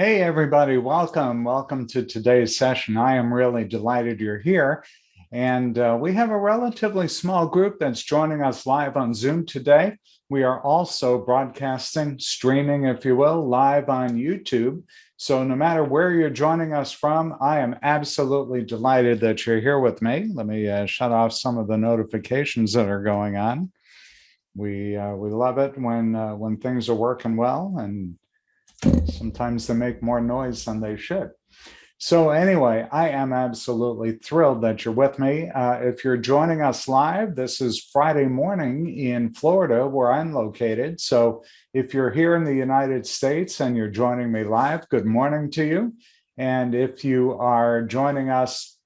Hey, everybody, welcome. Welcome to today's session. I am really delighted you're here. And we have a relatively small group that's joining us live on Zoom today. We are also broadcasting, streaming, if you will, live on YouTube. So no matter where you're joining us from, I am absolutely delighted that you're here with me. Let me shut off some of the notifications that are going on. We love it when things are working well, and sometimes they make more noise than they should. So anyway, I am absolutely thrilled that you're with me. If you're joining us live, this is Friday morning in Florida, where I'm located. So if you're here in the United States and you're joining me live, good morning to you. And if you are joining us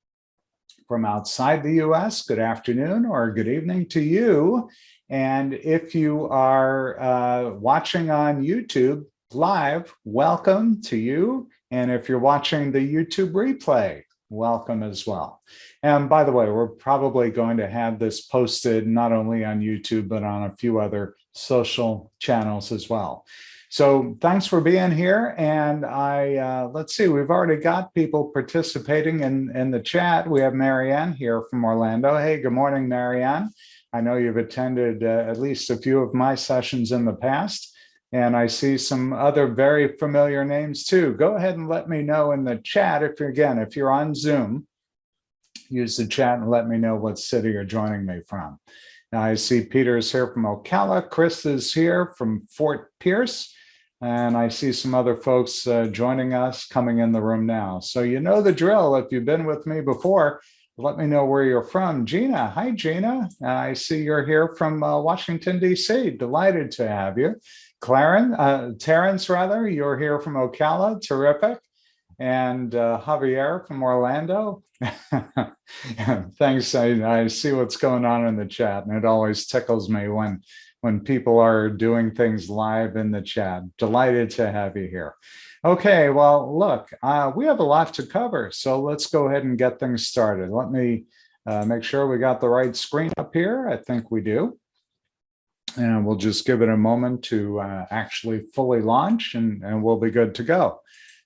from outside the US, good afternoon or good evening to you. And if you are watching on YouTube live, welcome to you. And if you're watching the YouTube replay, welcome as well. And by the way, we're probably going to have this posted not only on YouTube, but on a few other social channels as well. So thanks for being here. And let's see, we've already got people participating in the chat. We have Marianne here from Orlando. Hey, good morning, Marianne. I know you've attended at least a few of my sessions in the past. And I see some other very familiar names too. Go ahead and let me know in the chat if you're on Zoom, use the chat and let me know what city you're joining me from. Now I see Peter's here from Ocala. Chris is here from Fort Pierce. And I see some other folks joining us coming in the room now. So you know the drill. If you've been with me before, let me know where you're from. Gina, hi Gina. I see you're here from Washington, D.C. Delighted to have you. Terrence, you're here from Ocala, terrific. And Javier from Orlando. Thanks, I see what's going on in the chat, and it always tickles me when people are doing things live in the chat. Delighted to have you here. Okay, well, look, we have a lot to cover, so let's go ahead and get things started. Let me make sure we got the right screen up here. I think we do. And we'll just give it a moment to actually fully launch, and we'll be good to go.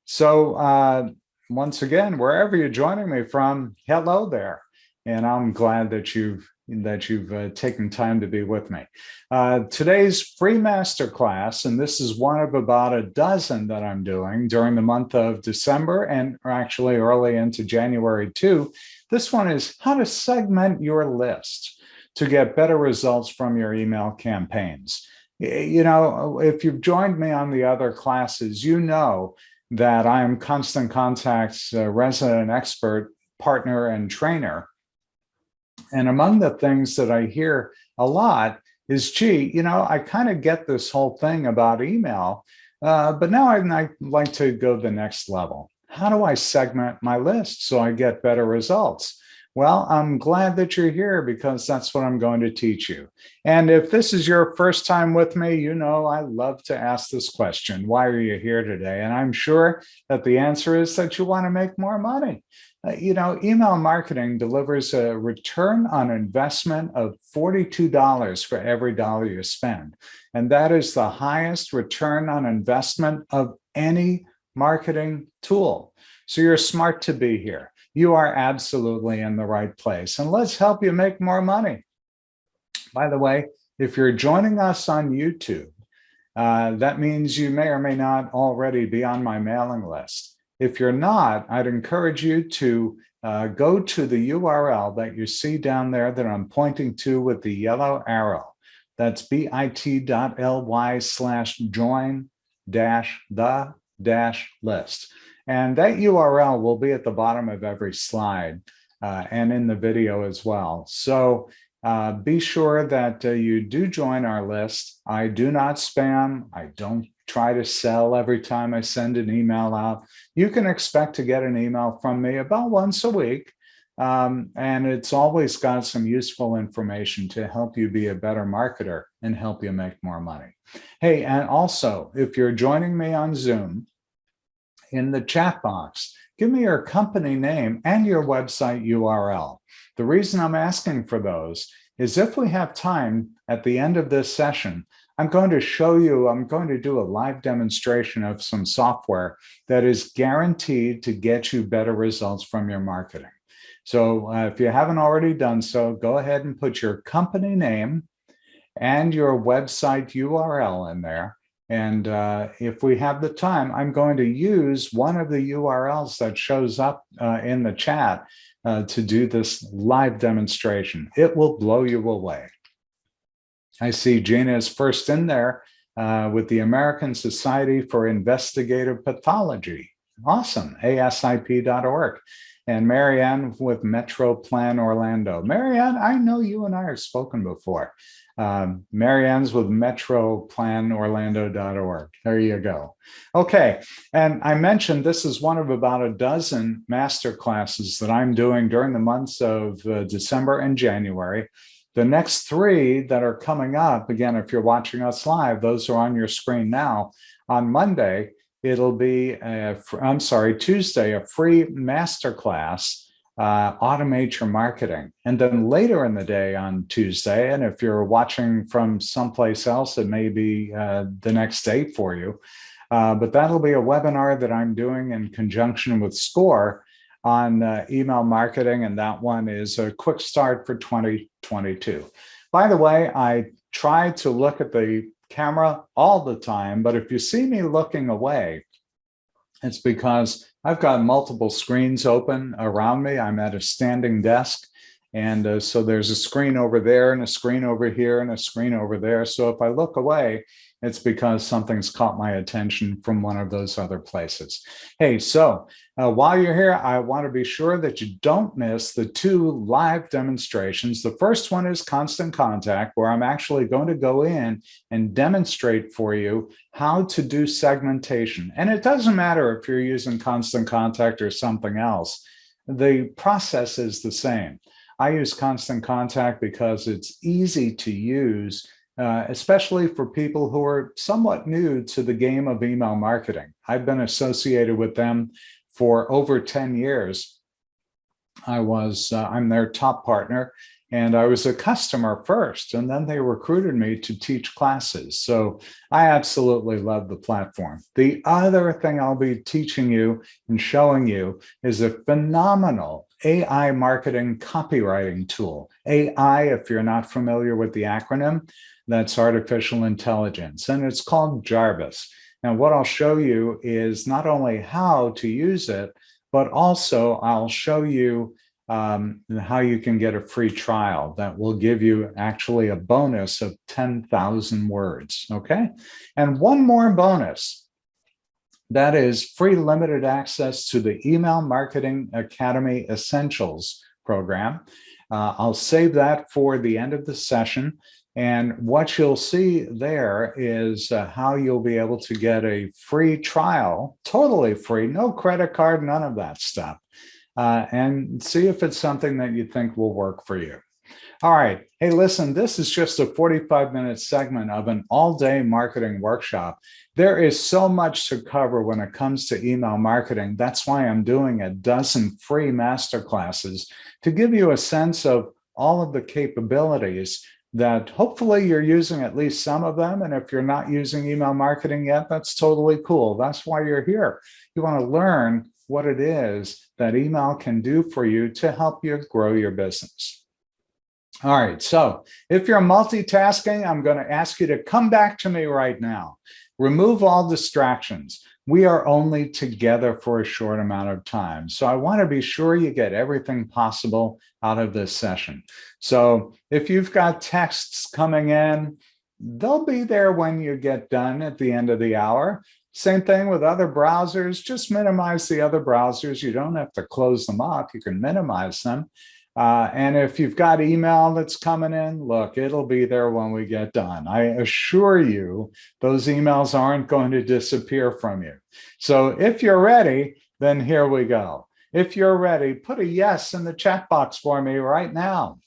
So once again, wherever you're joining me from, hello there. And I'm glad that you've taken time to be with me. Today's free masterclass, and this is one of about a dozen that I'm doing during the month of December and actually early into January too. This one is how to segment your list to get better results from your email campaigns. You know, if you've joined me on the other classes, you know that I am Constant Contacts resident expert, partner, and trainer. And among the things that I hear a lot is, gee, you know, I kind of get this whole thing about email, but now I'd like to go to the next level. How do I segment my list so I get better results? Well, I'm glad that you're here because that's what I'm going to teach you. And if this is your first time with me, you know I love to ask this question. Why are you here today? And I'm sure that the answer is that you want to make more money. You know, email marketing delivers a return on investment of $42 for every dollar you spend. And that is the highest return on investment of any marketing tool. So you're smart to be here. You are absolutely in the right place. And let's help you make more money. By the way, if you're joining us on YouTube, that means you may or may not already be on my mailing list. If you're not, I'd encourage you to go to the URL that you see down there that I'm pointing to with the yellow arrow. That's bit.ly/join-the-list. And that URL will be at the bottom of every slide and in the video as well. So be sure that you do join our list. I do not spam. I don't try to sell every time I send an email out. You can expect to get an email from me about once a week. And it's always got some useful information to help you be a better marketer and help you make more money. Hey, and also, if you're joining me on Zoom, in the chat box, give me your company name and your website URL. The reason I'm asking for those is if we have time at the end of this session, I'm going to do a live demonstration of some software that is guaranteed to get you better results from your marketing. So if you haven't already done so, go ahead and put your company name and your website URL in there. And if we have the time, I'm going to use one of the URLs that shows up in the chat to do this live demonstration. It will blow you away. I see Gina is first in there with the American Society for Investigative Pathology. Awesome, asip.org. And Marianne with Metro Plan Orlando. Marianne, I know you and I have spoken before. Marianne's with metroplanorlando.org. There you go. Okay, and I mentioned this is one of about a dozen masterclasses that I'm doing during the months of December and January. The next three that are coming up, again, if you're watching us live, those are on your screen now. On Monday, it'll be, Tuesday, a free masterclass, Automate Your Marketing. And then later in the day on Tuesday, and if you're watching from someplace else, it may be the next day for you. But that'll be a webinar that I'm doing in conjunction with SCORE on email marketing, and that one is a quick start for 2022. By the way, I try to look at the camera all the time, but if you see me looking away, it's because I've got multiple screens open around me. I'm at a standing desk, and so there's a screen over there and a screen over here and a screen over there. So if I look away, it's because something's caught my attention from one of those other places. Hey, so while you're here, I want to be sure that you don't miss the two live demonstrations. The first one is Constant Contact, where I'm actually going to go in and demonstrate for you how to do segmentation. And it doesn't matter if you're using Constant Contact or something else. The process is the same. I use Constant Contact because it's easy to use, especially for people who are somewhat new to the game of email marketing. I've been associated with them for over 10 years. I'm their top partner, and I was a customer first, and then they recruited me to teach classes. So I absolutely love the platform. The other thing I'll be teaching you and showing you is a phenomenal AI marketing copywriting tool. AI, if you're not familiar with the acronym, that's artificial intelligence, and it's called Jarvis. And what I'll show you is not only how to use it, but also I'll show you how you can get a free trial that will give you actually a bonus of 10,000 words, okay? And one more bonus, that is free limited access to the Email Marketing Academy Essentials program. I'll save that for the end of the session. And what you'll see there is how you'll be able to get a free trial, totally free, no credit card, none of that stuff, and see if it's something that you think will work for you. All right. Hey, listen, this is just a 45-minute segment of an all-day marketing workshop. There is so much to cover when it comes to email marketing. That's why I'm doing a dozen free masterclasses to give you a sense of all of the capabilities that hopefully you're using at least some of them. And if you're not using email marketing yet, that's totally cool. That's why you're here. You want to learn what it is that email can do for you to help you grow your business. All right, so if you're multitasking, I'm going to ask you to come back to me right now. Remove all distractions. We are only together for a short amount of time. So I want to be sure you get everything possible out of this session. So if you've got texts coming in, they'll be there when you get done at the end of the hour. Same thing with other browsers. Just minimize the other browsers. You don't have to close them up. You can minimize them. And if you've got email that's coming in, look, it'll be there when we get done. I assure you, those emails aren't going to disappear from you. So if you're ready, then here we go. If you're ready, put a yes in the chat box for me right now.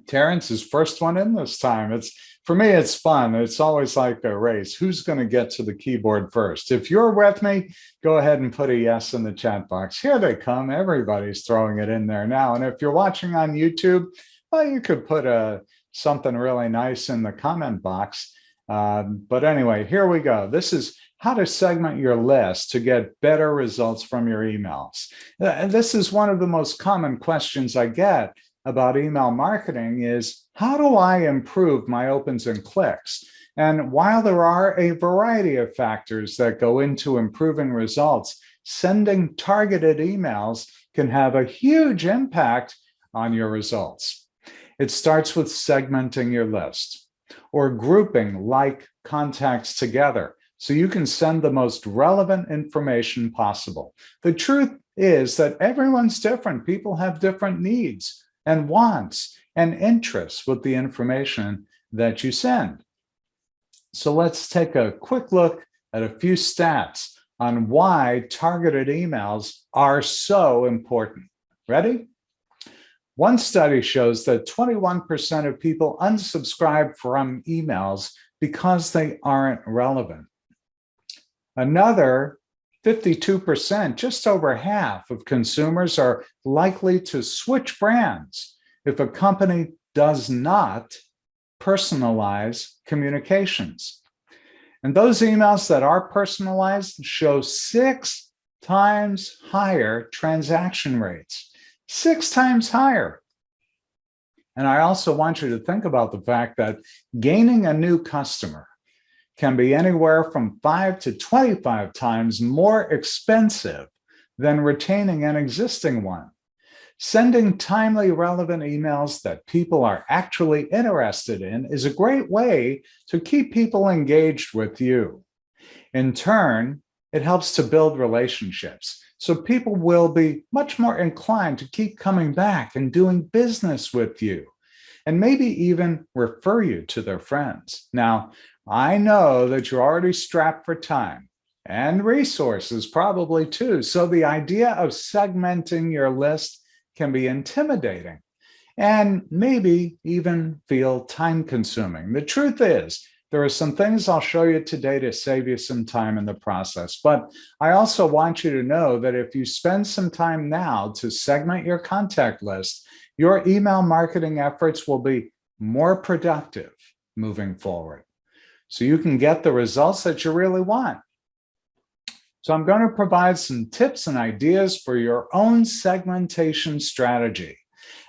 Terrence is first one in this time. For me, it's fun. It's always like a race. Who's going to get to the keyboard first? If you're with me, go ahead and put a yes in the chat box. Here they come. Everybody's throwing it in there now. And if you're watching on YouTube, well, you could put something really nice in the comment box. But anyway, here we go. This is how to segment your list to get better results from your emails. This is one of the most common questions I get about email marketing is, how do I improve my opens and clicks? And while there are a variety of factors that go into improving results, sending targeted emails can have a huge impact on your results. It starts with segmenting your list or grouping like contacts together so you can send the most relevant information possible. The truth is that everyone's different. People have different needs and wants and interests with the information that you send. So let's take a quick look at a few stats on why targeted emails are so important. Ready? One study shows that 21% of people unsubscribe from emails because they aren't relevant. Another 52%, just over half of consumers, are likely to switch brands if a company does not personalize communications. And those emails that are personalized show 6 times higher transaction rates, 6 times higher. And I also want you to think about the fact that gaining a new customer can be anywhere from 5 to 25 times more expensive than retaining an existing one. Sending timely, relevant emails that people are actually interested in is a great way to keep people engaged with you. In turn, it helps to build relationships, so people will be much more inclined to keep coming back and doing business with you, and maybe even refer you to their friends. Now, I know that you're already strapped for time and resources probably too, so the idea of segmenting your list can be intimidating and maybe even feel time-consuming. The truth is, there are some things I'll show you today to save you some time in the process, but I also want you to know that if you spend some time now to segment your contact list, your email marketing efforts will be more productive moving forward, so you can get the results that you really want. So I'm going to provide some tips and ideas for your own segmentation strategy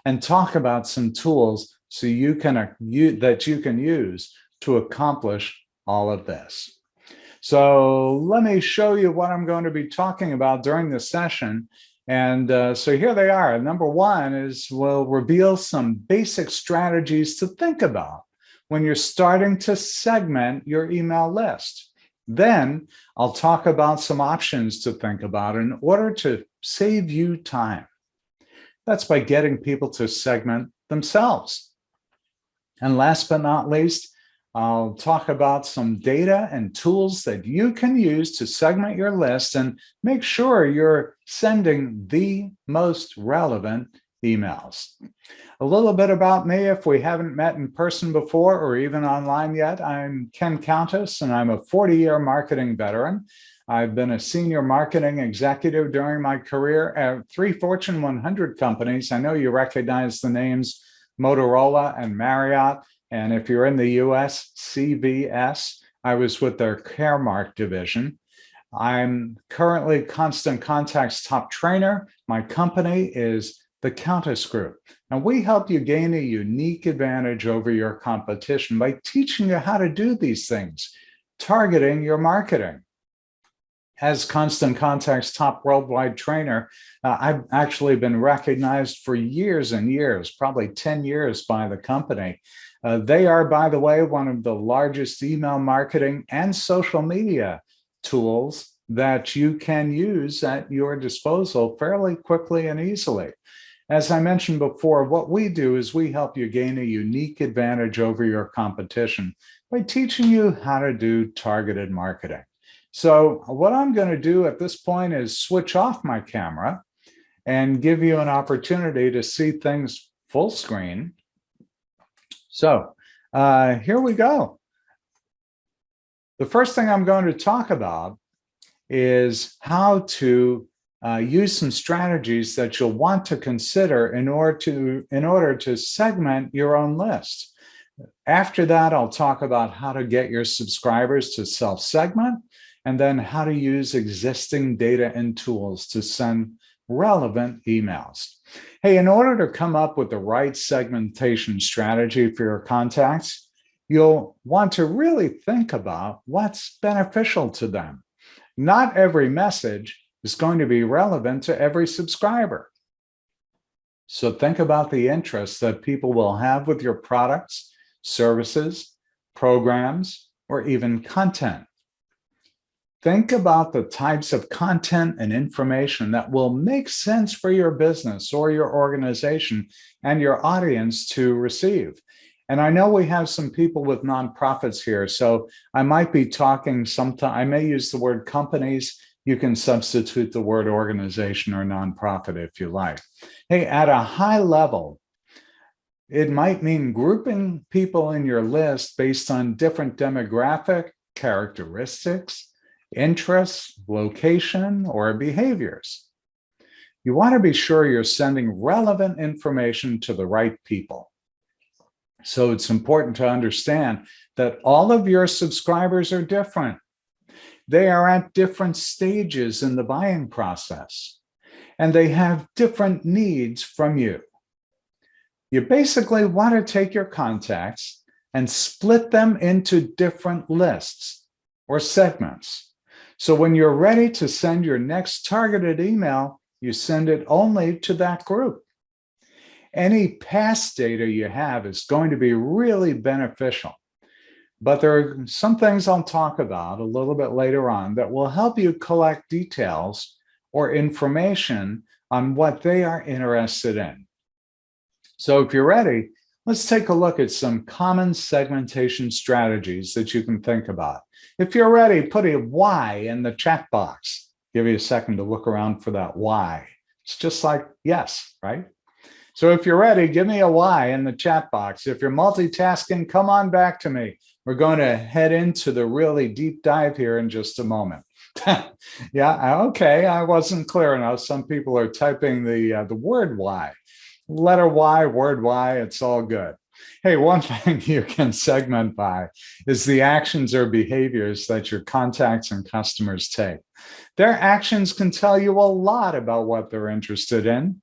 and talk about some tools so that you can use to accomplish all of this. So let me show you what I'm going to be talking about during this session. And so here they are. Number one is we'll reveal some basic strategies to think about when you're starting to segment your email list. Then I'll talk about some options to think about in order to save you time. That's by getting people to segment themselves. And last but not least, I'll talk about some data and tools that you can use to segment your list and make sure you're sending the most relevant emails. A little bit about me, if we haven't met in person before or even online yet. I'm Ken Countess, and I'm a 40-year marketing veteran. I've been a senior marketing executive during my career at 3 Fortune 100 companies. I know you recognize the names Motorola and Marriott. And if you're in the US, CVS. I was with their Caremark division. I'm currently Constant Contacts top trainer. My company is the Countess Group. And we help you gain a unique advantage over your competition by teaching you how to do these things, targeting your marketing. As Constant Contacts top worldwide trainer, I've actually been recognized for years and years, probably 10 years by the company. They are, by the way, one of the largest email marketing and social media tools that you can use at your disposal fairly quickly and easily. As I mentioned before, what we do is we help you gain a unique advantage over your competition by teaching you how to do targeted marketing. So what I'm going to do at this point is switch off my camera and give you an opportunity to see things full screen. So here we go. The first thing I'm going to talk about is how to use some strategies that you'll want to consider in order to segment your own list. After that, I'll talk about how to get your subscribers to self-segment, and then how to use existing data and tools to send relevant emails. Hey, in order to come up with the right segmentation strategy for your contacts, you'll want to really think about what's beneficial to them. Not every message is going to be relevant to every subscriber. So think about the interests that people will have with your products, services, programs, or even content. Think about the types of content and information that will make sense for your business or your organization and your audience to receive. And I know we have some people with nonprofits here, so I might be talking sometime, I may use the word companies. You can substitute the word organization or nonprofit if you like. Hey, at a high level, it might mean grouping people in your list based on different demographic characteristics, interests, location, or behaviors. You want to be sure you're sending relevant information to the right people. So it's important to understand that all of your subscribers are different. They are at different stages in the buying process, and they have different needs from you. You basically want to take your contacts and split them into different lists or segments. So when you're ready to send your next targeted email, you send it only to that group. Any past data you have is going to be really beneficial. But there are some things I'll talk about a little bit later on that will help you collect details or information on what they are interested in. So if you're ready, let's take a look at some common segmentation strategies that you can think about. If you're ready, put a Y in the chat box. Give you a second to look around for that Y. It's just like yes, right? So if you're ready, give me a Y in the chat box. If you're multitasking, come on back to me. We're going to head into the really deep dive here in just a moment. Yeah, okay, I wasn't clear enough. Some people are typing the word Y. Letter Y, word Y, it's all good. Hey, one thing you can segment by is the actions or behaviors that your contacts and customers take. Their actions can tell you a lot about what they're interested in,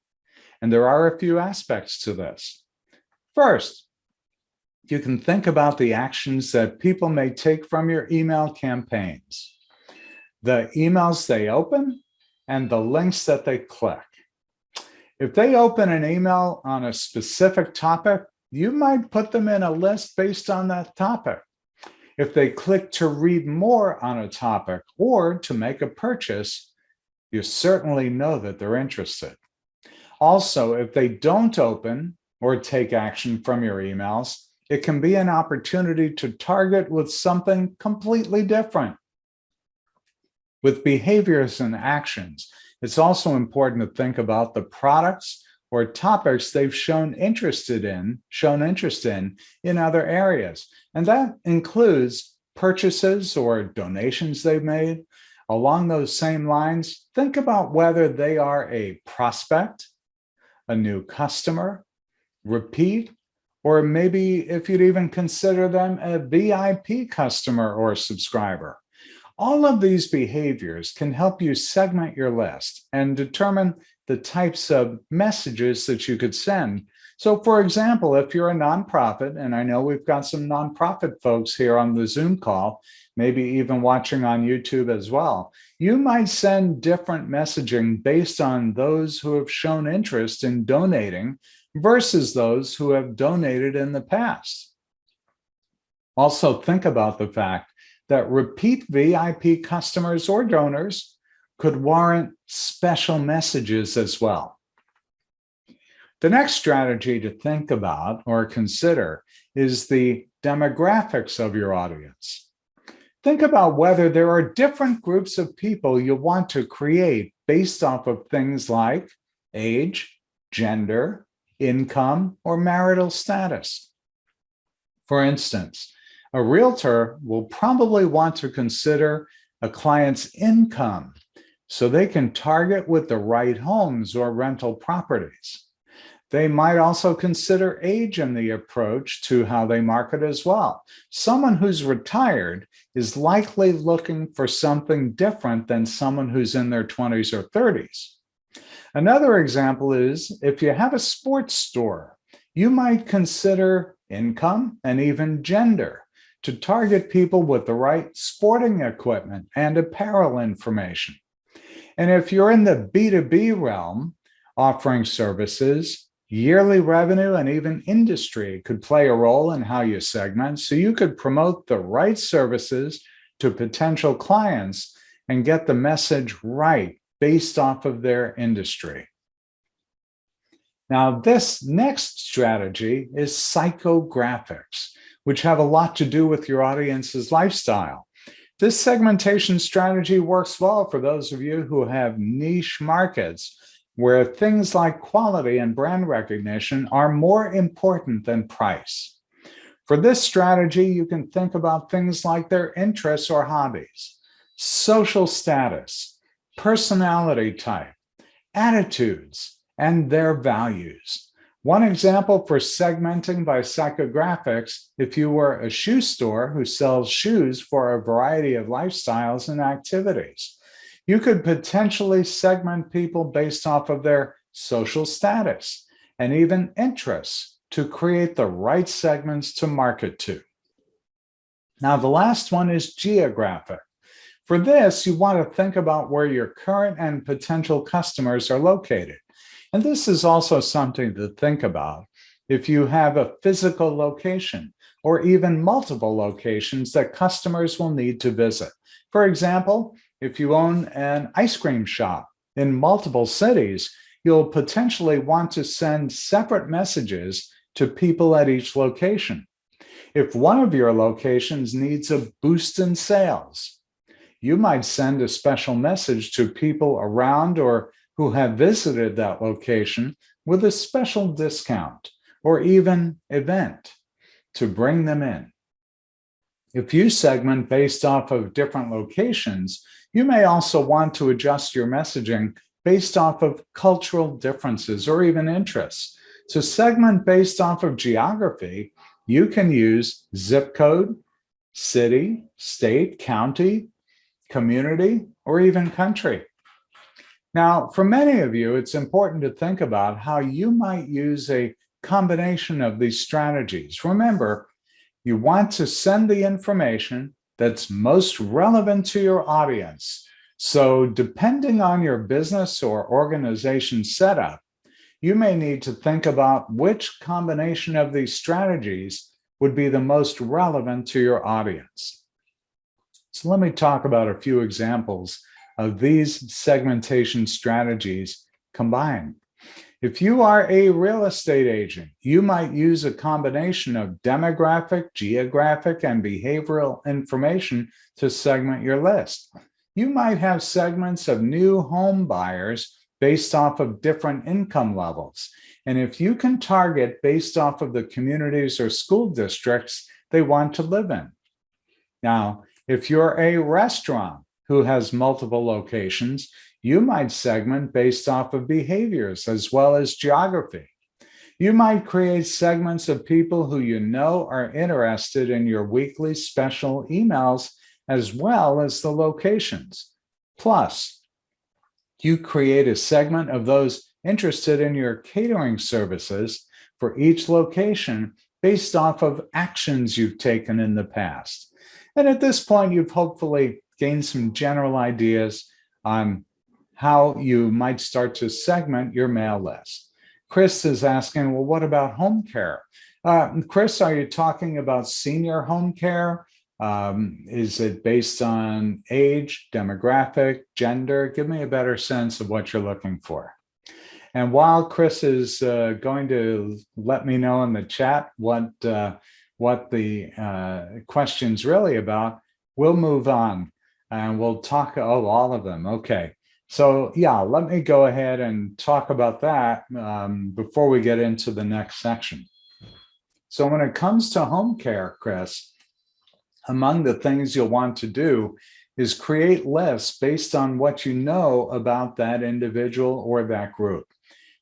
and there are a few aspects to this. First, you can think about the actions that people may take from your email campaigns, the emails they open, and the links that they click. If they open an email on a specific topic, you might put them in a list based on that topic. If they click to read more on a topic or to make a purchase, you certainly know that they're interested. Also, if they don't open or take action from your emails, it can be an opportunity to target with something completely different. With behaviors and actions, it's also important to think about the products or topics they've shown interest in other areas. And that includes purchases or donations they've made. Along those same lines, think about whether they are a prospect, a new customer, repeat, or maybe if you'd even consider them a VIP customer or subscriber. All of these behaviors can help you segment your list and determine the types of messages that you could send. So for example, if you're a nonprofit, and I know we've got some nonprofit folks here on the Zoom call, maybe even watching on YouTube as well, you might send different messaging based on those who have shown interest in donating versus those who have donated in the past. Also, think about the fact that repeat VIP customers or donors could warrant special messages as well. The next strategy to think about or consider is the demographics of your audience. Think about whether there are different groups of people you want to create based off of things like age, gender, income, or marital status. For instance, a realtor will probably want to consider a client's income so they can target with the right homes or rental properties. They might also consider age in the approach to how they market as well. Someone who's retired is likely looking for something different than someone who's in their 20s or 30s. Another example is if you have a sports store, you might consider income and even gender to target people with the right sporting equipment and apparel information. And if you're in the B2B realm, offering services, yearly revenue, and even industry could play a role in how you segment, so you could promote the right services to potential clients and get the message right based off of their industry. Now, this next strategy is psychographics, which have a lot to do with your audience's lifestyle. This segmentation strategy works well for those of you who have niche markets where things like quality and brand recognition are more important than price. For this strategy, you can think about things like their interests or hobbies, social status, personality type, attitudes, and their values. One example for segmenting by psychographics, if you were a shoe store who sells shoes for a variety of lifestyles and activities, you could potentially segment people based off of their social status and even interests to create the right segments to market to. Now, the last one is geographic. For this, you want to think about where your current and potential customers are located. And this is also something to think about if you have a physical location or even multiple locations that customers will need to visit. For example, if you own an ice cream shop in multiple cities, you'll potentially want to send separate messages to people at each location. If one of your locations needs a boost in sales, you might send a special message to people around or who have visited that location with a special discount or even event to bring them in. If you segment based off of different locations, you may also want to adjust your messaging based off of cultural differences or even interests. To segment based off of geography, you can use zip code, city, state, county, community, or even country. Now, for many of you, it's important to think about how you might use a combination of these strategies. Remember, you want to send the information that's most relevant to your audience. So depending on your business or organization setup, you may need to think about which combination of these strategies would be the most relevant to your audience. So let me talk about a few examples of these segmentation strategies combined. If you are a real estate agent, you might use a combination of demographic, geographic, and behavioral information to segment your list. You might have segments of new home buyers based off of different income levels. And if you can target based off of the communities or school districts they want to live in. Now, if you're a restaurant who has multiple locations, you might segment based off of behaviors as well as geography. You might create segments of people who you know are interested in your weekly special emails as well as the locations. Plus, you create a segment of those interested in your catering services for each location based off of actions you've taken in the past. And at this point, you've hopefully gained some general ideas on how you might start to segment your mail list. Chris is asking, well, what about home care? Chris, are you talking about senior home care? Is it based on age, demographic, gender? Give me a better sense of what you're looking for. And while Chris is going to let me know in the chat what the question's really about, we'll move on and we'll talk, all of them. Okay. So yeah, let me go ahead and talk about that before we get into the next section. So when it comes to home care, Chris, among the things you'll want to do is create lists based on what you know about that individual or that group.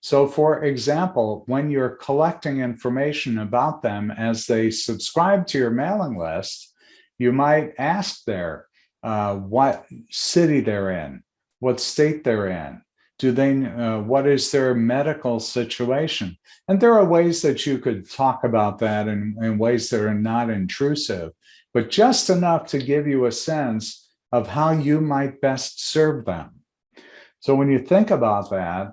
So for example, when you're collecting information about them as they subscribe to your mailing list, you might ask there what city they're in, what state they're in, what is their medical situation? And there are ways that you could talk about that in ways that are not intrusive, but just enough to give you a sense of how you might best serve them. So when you think about that,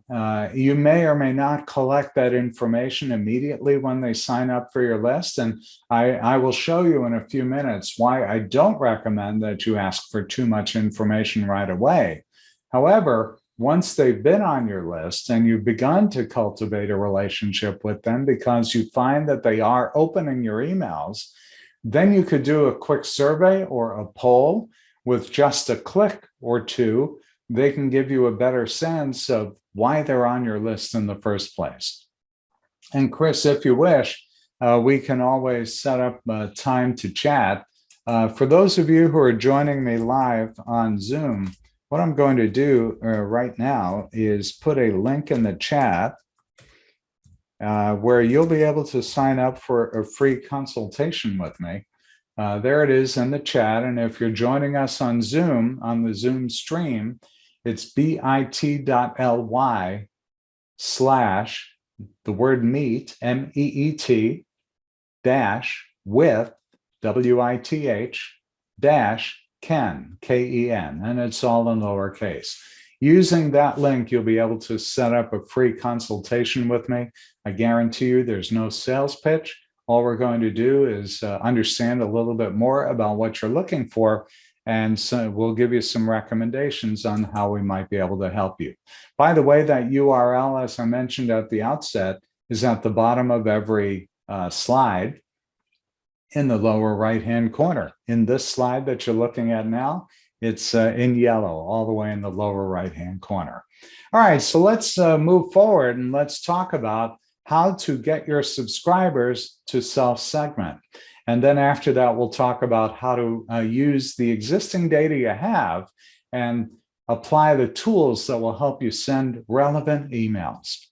you may or may not collect that information immediately when they sign up for your list. And I will show you in a few minutes why I don't recommend that you ask for too much information right away. However, once they've been on your list and you've begun to cultivate a relationship with them because you find that they are opening your emails, then you could do a quick survey or a poll with just a click or two. They can give you a better sense of why they're on your list in the first place. And Chris, if you wish, we can always set up a time to chat. For those of you who are joining me live on Zoom, what I'm going to do right now is put a link in the chat where you'll be able to sign up for a free consultation with me. There it is in the chat. And if you're joining us on Zoom, on the Zoom stream, it's bit.ly/ the word meet, MEET, dash with, WITH, dash Ken, KEN, and it's all in lowercase. Using that link, you'll be able to set up a free consultation with me. I guarantee you there's no sales pitch. All we're going to do is understand a little bit more about what you're looking for, and so we'll give you some recommendations on how we might be able to help you. By the way, that URL, as I mentioned at the outset, is at the bottom of every slide in the lower right-hand corner. In this slide that you're looking at now, it's in yellow all the way in the lower right-hand corner. All right, so let's move forward and let's talk about how to get your subscribers to self-segment. And then after that, we'll talk about how to use the existing data you have and apply the tools that will help you send relevant emails.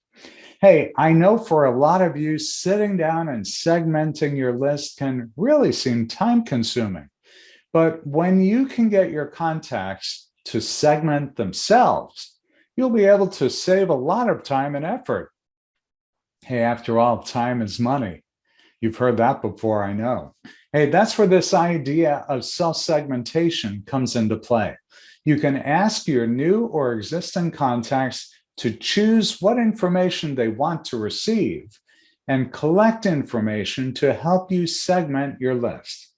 Hey, I know for a lot of you, sitting down and segmenting your list can really seem time-consuming. But when you can get your contacts to segment themselves, you'll be able to save a lot of time and effort. Hey, after all, time is money. You've heard that before, I know. Hey, that's where this idea of self-segmentation comes into play. You can ask your new or existing contacts to choose what information they want to receive and collect information to help you segment your list.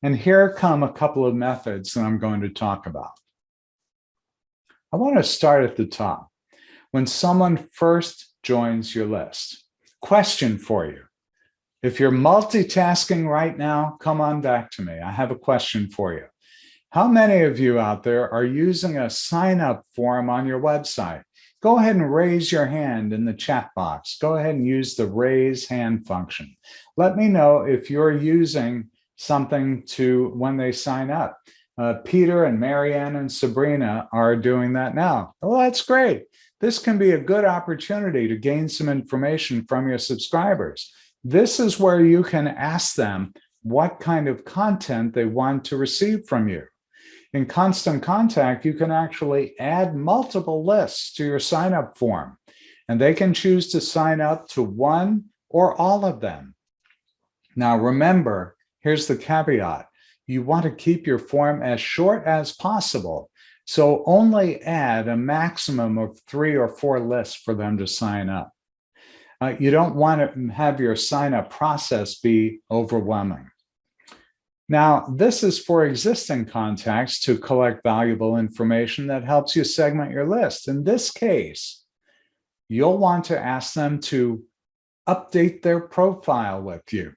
And here come a couple of methods that I'm going to talk about. I want to start at the top. When someone first joins your list, question for you. If you're multitasking right now, come on back to me. I have a question for you. How many of you out there are using a sign-up form on your website? Go ahead and raise your hand in the chat box. Go ahead and use the raise hand function. Let me know if you're using something to when they sign up. Peter and Marianne and Sabrina are doing that now. Well, that's great. This can be a good opportunity to gain some information from your subscribers. This is where you can ask them what kind of content they want to receive from you. In Constant Contact, you can actually add multiple lists to your sign-up form, and they can choose to sign up to one or all of them. Now, remember, here's the caveat. You want to keep your form as short as possible, so only add a maximum of 3 or 4 lists for them to sign up. You don't want to have your sign-up process be overwhelming. Now, this is for existing contacts to collect valuable information that helps you segment your list. In this case, you'll want to ask them to update their profile with you.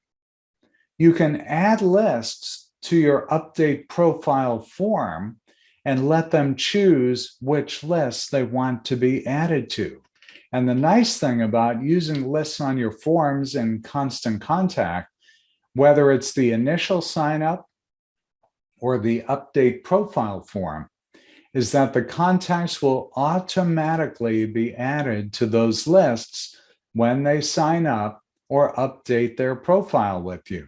You can add lists to your update profile form and let them choose which lists they want to be added to. And the nice thing about using lists on your forms in Constant Contact, whether it's the initial sign up or the update profile form is that the contacts will automatically be added to those lists when they sign up or update their profile with you.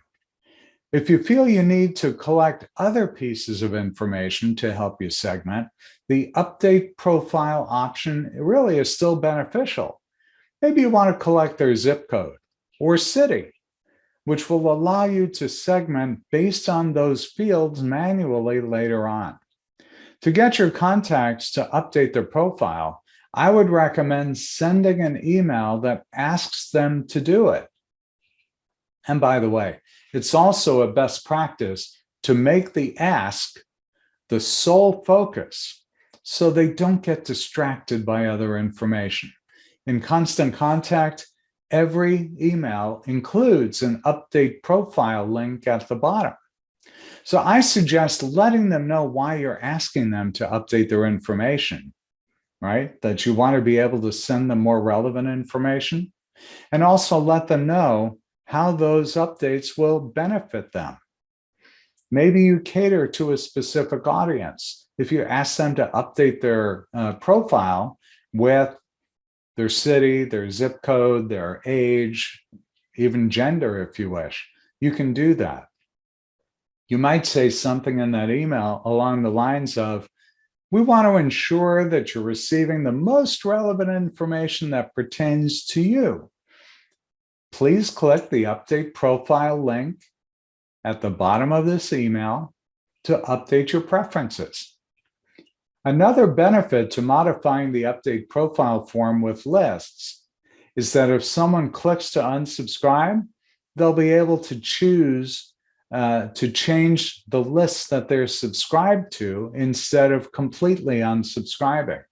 If you feel you need to collect other pieces of information to help you segment, the update profile option really is still beneficial. Maybe you want to collect their zip code or city, which will allow you to segment based on those fields manually later on. To get your contacts to update their profile, I would recommend sending an email that asks them to do it. And by the way, it's also a best practice to make the ask the sole focus so they don't get distracted by other information. In Constant Contact, every email includes an update profile link at the bottom. So I suggest letting them know why you're asking them to update their information, right? That you want to be able to send them more relevant information, and also let them know how those updates will benefit them. Maybe you cater to a specific audience. If you ask them to update their profile with their city, their zip code, their age, even gender, if you wish, you can do that. You might say something in that email along the lines of, we want to ensure that you're receiving the most relevant information that pertains to you. Please click the update profile link at the bottom of this email to update your preferences. Another benefit to modifying the update profile form with lists is that if someone clicks to unsubscribe, they'll be able to choose to change the list that they're subscribed to instead of completely unsubscribing.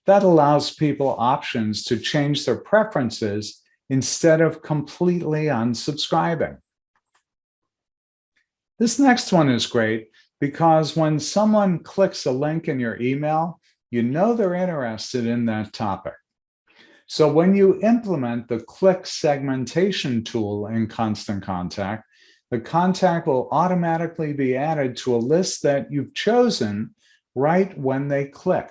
That allows people options to change their preferences instead of completely unsubscribing. This next one is great because when someone clicks a link in your email, you know they're interested in that topic. So when you implement the click segmentation tool in Constant Contact, the contact will automatically be added to a list that you've chosen right when they click.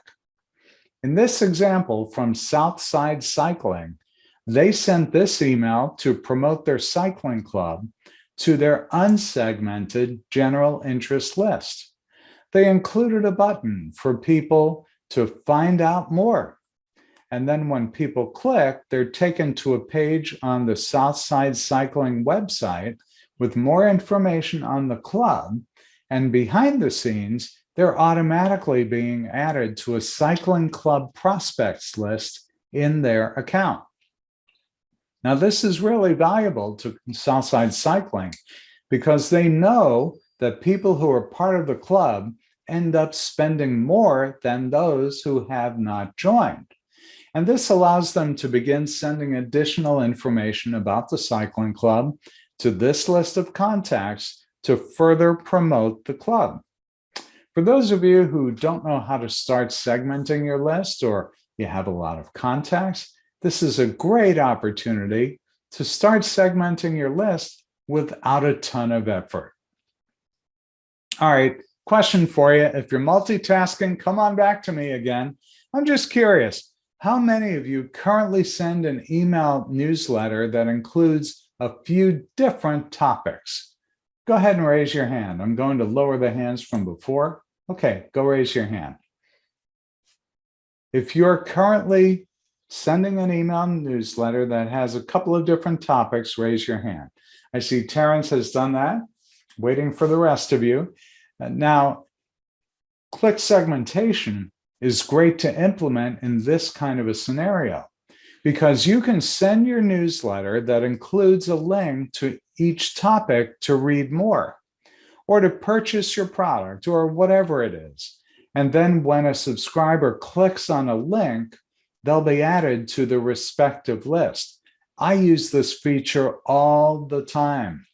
In this example from Southside Cycling, they sent this email to promote their cycling club to their unsegmented general interest list. They included a button for people to find out more. And then when people click, they're taken to a page on the Southside Cycling website with more information on the club. And behind the scenes, they're automatically being added to a cycling club prospects list in their account. Now, this is really valuable to Southside Cycling because they know that people who are part of the club end up spending more than those who have not joined. And this allows them to begin sending additional information about the cycling club to this list of contacts to further promote the club. For those of you who don't know how to start segmenting your list, or you have a lot of contacts, this is a great opportunity to start segmenting your list without a ton of effort. All right, question for you. If you're multitasking, come on back to me again. I'm just curious, how many of you currently send an email newsletter that includes a few different topics? Go ahead and raise your hand. I'm going to lower the hands from before. Okay, go raise your hand. If you're currently sending an email newsletter that has a couple of different topics, raise your hand. I see Terrence has done that. Waiting for the rest of you. Now, click segmentation is great to implement in this kind of a scenario because you can send your newsletter that includes a link to each topic to read more or to purchase your product or whatever it is. And then when a subscriber clicks on a link, they'll be added to the respective list. I use this feature all the time.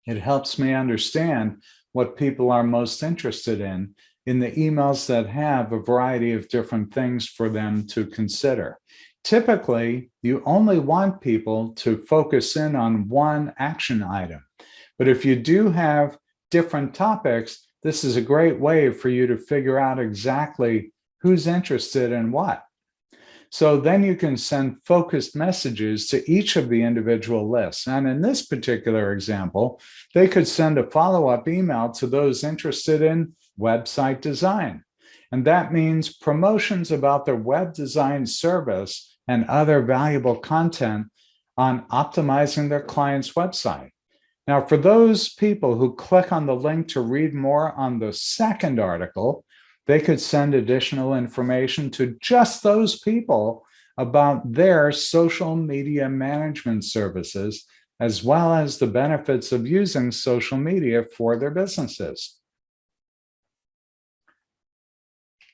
It helps me understand what people are most interested in the emails that have a variety of different things for them to consider. Typically, you only want people to focus in on one action item. But if you do have different topics, this is a great way for you to figure out exactly who's interested in what. So then you can send focused messages to each of the individual lists. And in this particular example, they could send a follow-up email to those interested in website design. And that means promotions about their web design service and other valuable content on optimizing their client's website. Now, for those people who click on the link to read more on the second article, they could send additional information to just those people about their social media management services, as well as the benefits of using social media for their businesses.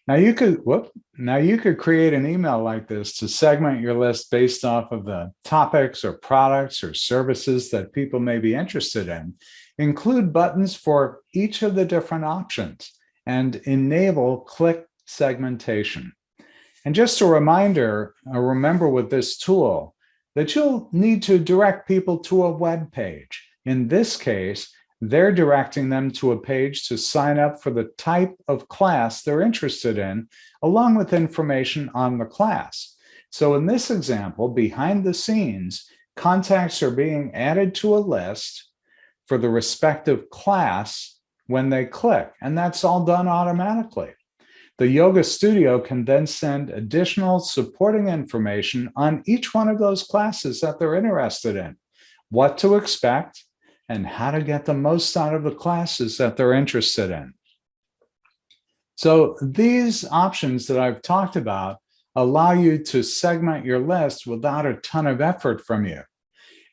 Now you could create an email like this to segment your list based off of the topics or products or services that people may be interested in. Include buttons for each of the different options and enable click segmentation. And just a reminder, remember with this tool that you'll need to direct people to a web page. In this case, they're directing them to a page to sign up for the type of class they're interested in, along with information on the class. So in this example, behind the scenes, contacts are being added to a list for the respective class when they click, and that's all done automatically. The yoga studio can then send additional supporting information on each one of those classes that they're interested in, what to expect, and how to get the most out of the classes that they're interested in. So these options that I've talked about allow you to segment your list without a ton of effort from you.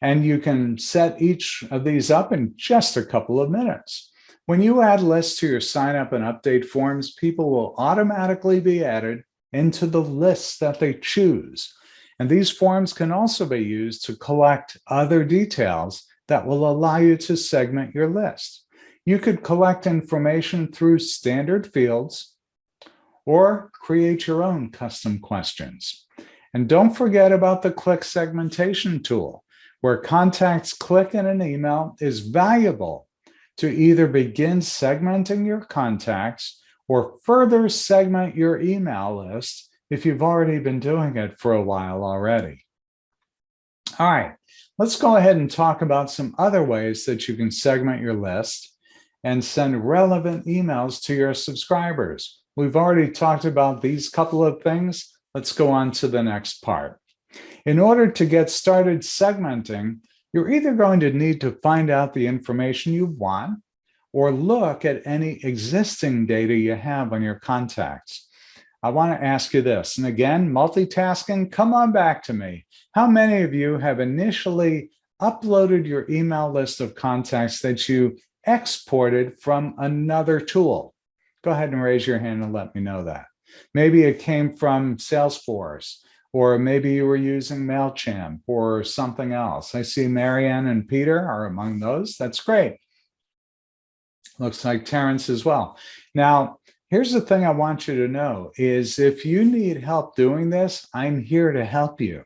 And you can set each of these up in just a couple of minutes. When you add lists to your sign up and update forms, people will automatically be added into the lists that they choose. And these forms can also be used to collect other details that will allow you to segment your list. You could collect information through standard fields or create your own custom questions. And don't forget about the click segmentation tool, where contacts click in an email is valuable to either begin segmenting your contacts or further segment your email list if you've already been doing it for a while already. All right. Let's go ahead and talk about some other ways that you can segment your list and send relevant emails to your subscribers. We've already talked about these couple of things. Let's go on to the next part. In order to get started segmenting, you're either going to need to find out the information you want or look at any existing data you have on your contacts. I want to ask you this, and again, multitasking, come on back to me. How many of you have initially uploaded your email list of contacts that you exported from another tool? Go ahead and raise your hand and let me know that. Maybe it came from Salesforce, or maybe you were using MailChimp or something else. I see Marianne and Peter are among those. That's great. Looks like Terrence as well. Now, here's the thing I want you to know is if you need help doing this, I'm here to help you.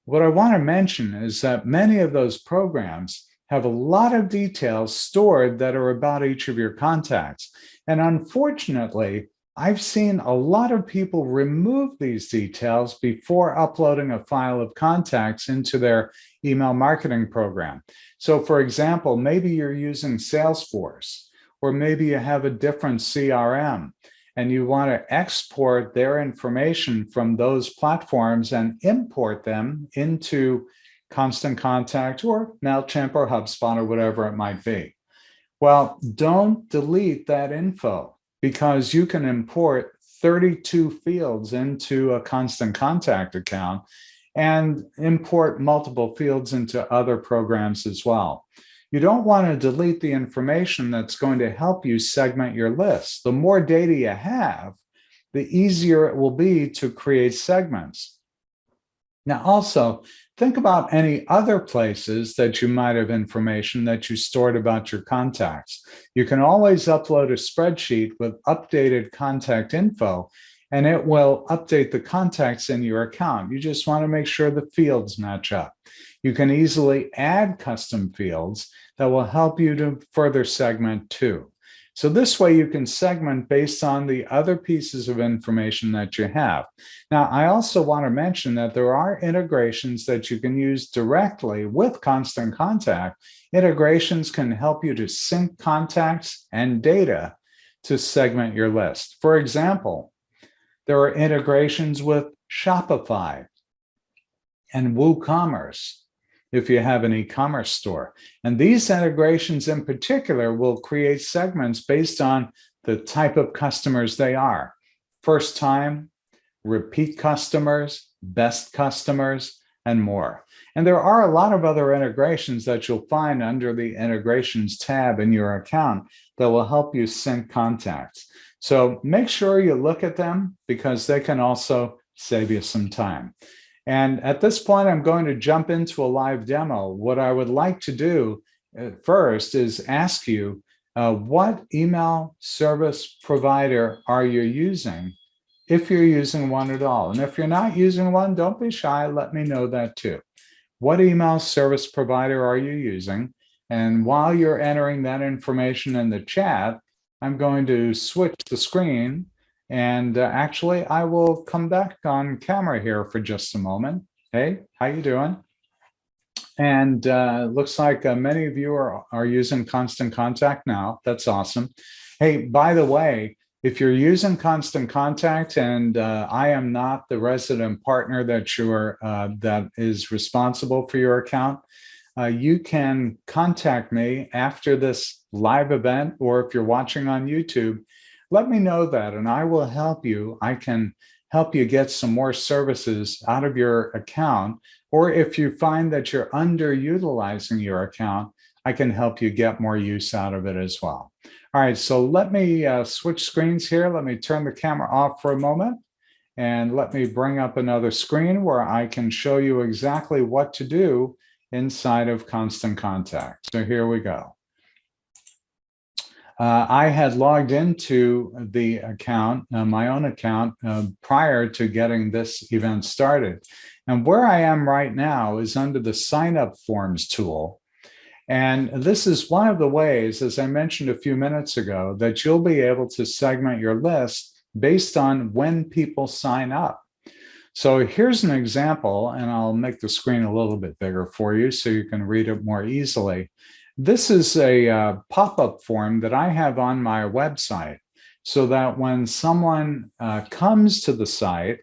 What I want to mention is that many of those programs have a lot of details stored that are about each of your contacts. And unfortunately, I've seen a lot of people remove these details before uploading a file of contacts into their email marketing program. So for example, maybe you're using Salesforce, or maybe you have a different CRM and you want to export their information from those platforms and import them into Constant Contact or MailChimp or HubSpot or whatever it might be. Well, don't delete that info because you can import 32 fields into a Constant Contact account and import multiple fields into other programs as well. You don't want to delete the information that's going to help you segment your list. The more data you have, the easier it will be to create segments. Now, also, think about any other places that you might have information that you stored about your contacts. You can always upload a spreadsheet with updated contact info, and it will update the contacts in your account. You just want to make sure the fields match up. You can easily add custom fields that will help you to further segment too. So this way you can segment based on the other pieces of information that you have. Now, I also want to mention that there are integrations that you can use directly with Constant Contact. Integrations can help you to sync contacts and data to segment your list. For example, there are integrations with Shopify and WooCommerce if you have an e-commerce store. And these integrations in particular will create segments based on the type of customers they are. First time, repeat customers, best customers, and more. And there are a lot of other integrations that you'll find under the integrations tab in your account that will help you sync contacts. So make sure you look at them because they can also save you some time. And at this point, I'm going to jump into a live demo. What I would like to do first is ask you, what email service provider are you using, if you're using one at all? And if you're not using one, don't be shy. Let me know that too. What email service provider are you using? And while you're entering that information in the chat, I'm going to switch the screen. And actually, I will come back on camera here for just a moment. Hey, how you doing? And looks like many of you are using Constant Contact now. That's awesome. Hey, by the way, if you're using Constant Contact and I am not the resident partner that is responsible for your account, you can contact me after this live event, or if you're watching on YouTube, let me know that and I will help you. I can help you get some more services out of your account. Or if you find that you're underutilizing your account, I can help you get more use out of it as well. All right, so let me switch screens here. Let me turn the camera off for a moment. And let me bring up another screen where I can show you exactly what to do inside of Constant Contact. So here we go. I had logged into the account, my own account, prior to getting this event started. And where I am right now is under the Sign Up Forms tool. And this is one of the ways, as I mentioned a few minutes ago, that you'll be able to segment your list based on when people sign up. So here's an example, and I'll make the screen a little bit bigger for you so you can read it more easily. This is a pop-up form that I have on my website so that when someone comes to the site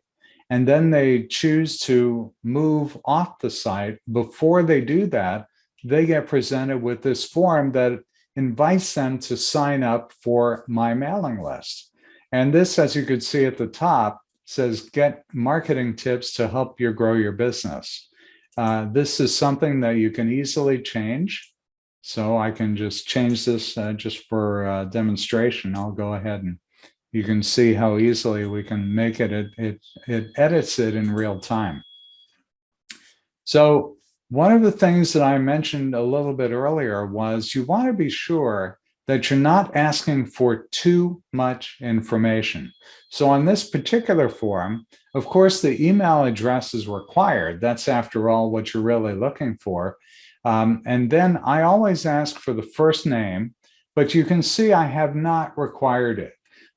and then they choose to move off the site, before they do that, they get presented with this form that invites them to sign up for my mailing list. And this, as you can see at the top, says get marketing tips to help you grow your business. This is something that you can easily change. So I can just change this just for demonstration. I'll go ahead and you can see how easily we can make it. It edits it in real time. So one of the things that I mentioned a little bit earlier was you want to be sure that you're not asking for too much information. So on this particular form, of course, the email address is required. That's, after all, what you're really looking for. And then I always ask for the first name, but you can see I have not required it.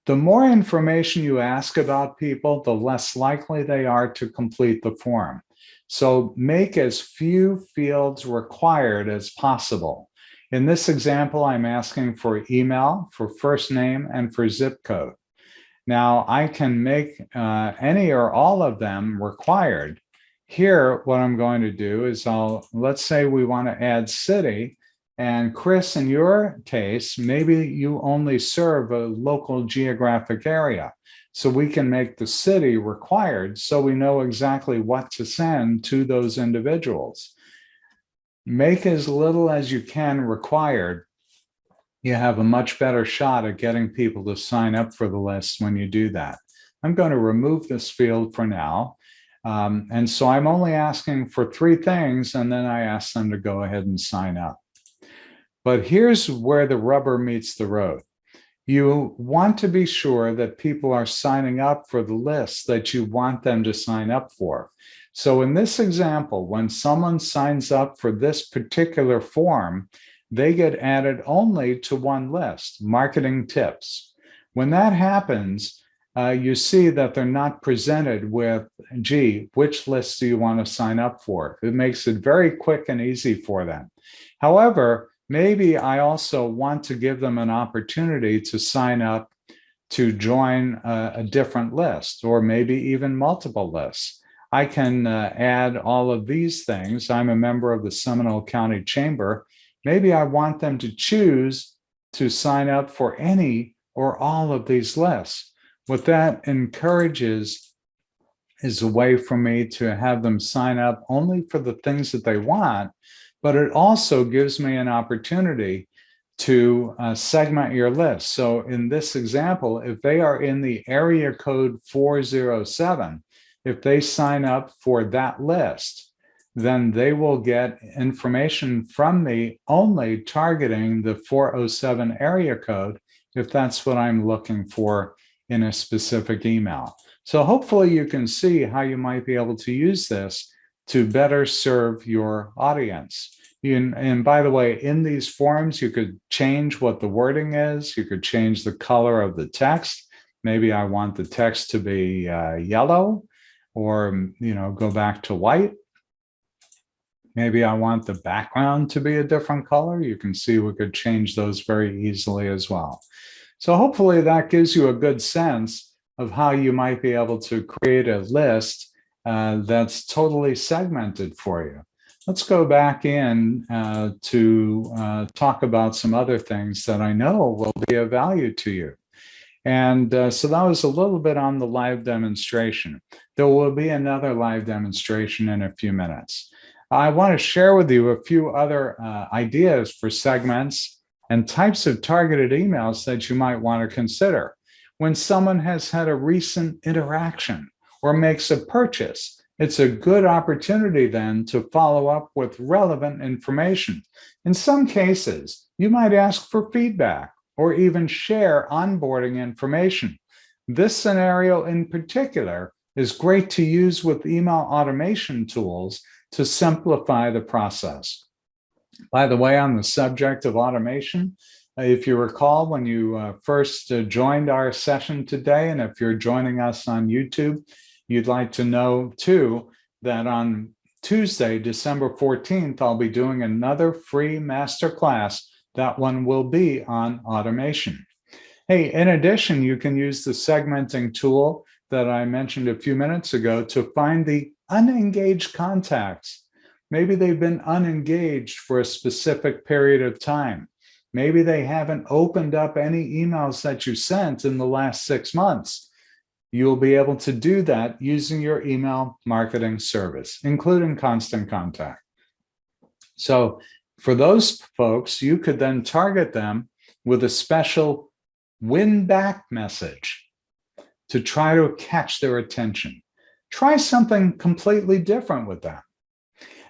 The more information you ask about people, the less likely they are to complete the form. So make as few fields required as possible. In this example, I'm asking for email, for first name, and for zip code. Now, I can make any or all of them required. Here, what I'm going to do is let's say we want to add city, and Chris, in your case, maybe you only serve a local geographic area. So we can make the city required so we know exactly what to send to those individuals. Make as little as you can required. You have a much better shot at getting people to sign up for the list when you do that. I'm going to remove this field for now. And so I'm only asking for 3 things, and then I ask them to go ahead and sign up. But here's where the rubber meets the road. You want to be sure that people are signing up for the list that you want them to sign up for. So in this example, when someone signs up for this particular form, they get added only to one list, marketing tips. When that happens, you see that they're not presented with, gee, which list do you want to sign up for? It makes it very quick and easy for them. However, maybe I also want to give them an opportunity to sign up to join a different list, or maybe even multiple lists. I can add all of these things. I'm a member of the Seminole County Chamber. Maybe I want them to choose to sign up for any or all of these lists. What that encourages is a way for me to have them sign up only for the things that they want, but it also gives me an opportunity to segment your list. So in this example, if they are in the area code 407, if they sign up for that list, then they will get information from me only targeting the 407 area code, if that's what I'm looking for in a specific email. So hopefully you can see how you might be able to use this to better serve your audience. And by the way, in these forms, you could change what the wording is. You could change the color of the text. Maybe I want the text to be yellow, or go back to white. Maybe I want the background to be a different color. You can see we could change those very easily as well. So hopefully that gives you a good sense of how you might be able to create a list that's totally segmented for you. Let's go back in to talk about some other things that I know will be of value to you. And so that was a little bit on the live demonstration. There will be another live demonstration in a few minutes. I want to share with you a few other ideas for segments and types of targeted emails that you might want to consider. When someone has had a recent interaction or makes a purchase, it's a good opportunity then to follow up with relevant information. In some cases, you might ask for feedback or even share onboarding information. This scenario in particular is great to use with email automation tools to simplify the process. By the way, on the subject of automation, if you recall when you first joined our session today, and if you're joining us on YouTube, you'd like to know too that on Tuesday, December 14th, I'll be doing another free masterclass. That one will be on automation. Hey, in addition, you can use the segmenting tool that I mentioned a few minutes ago to find the unengaged contacts. Maybe they've been unengaged for a specific period of time. Maybe they haven't opened up any emails that you sent in the last 6 months. You'll be able to do that using your email marketing service, including Constant Contact. So for those folks, you could then target them with a special win back message to try to catch their attention. Try something completely different with that.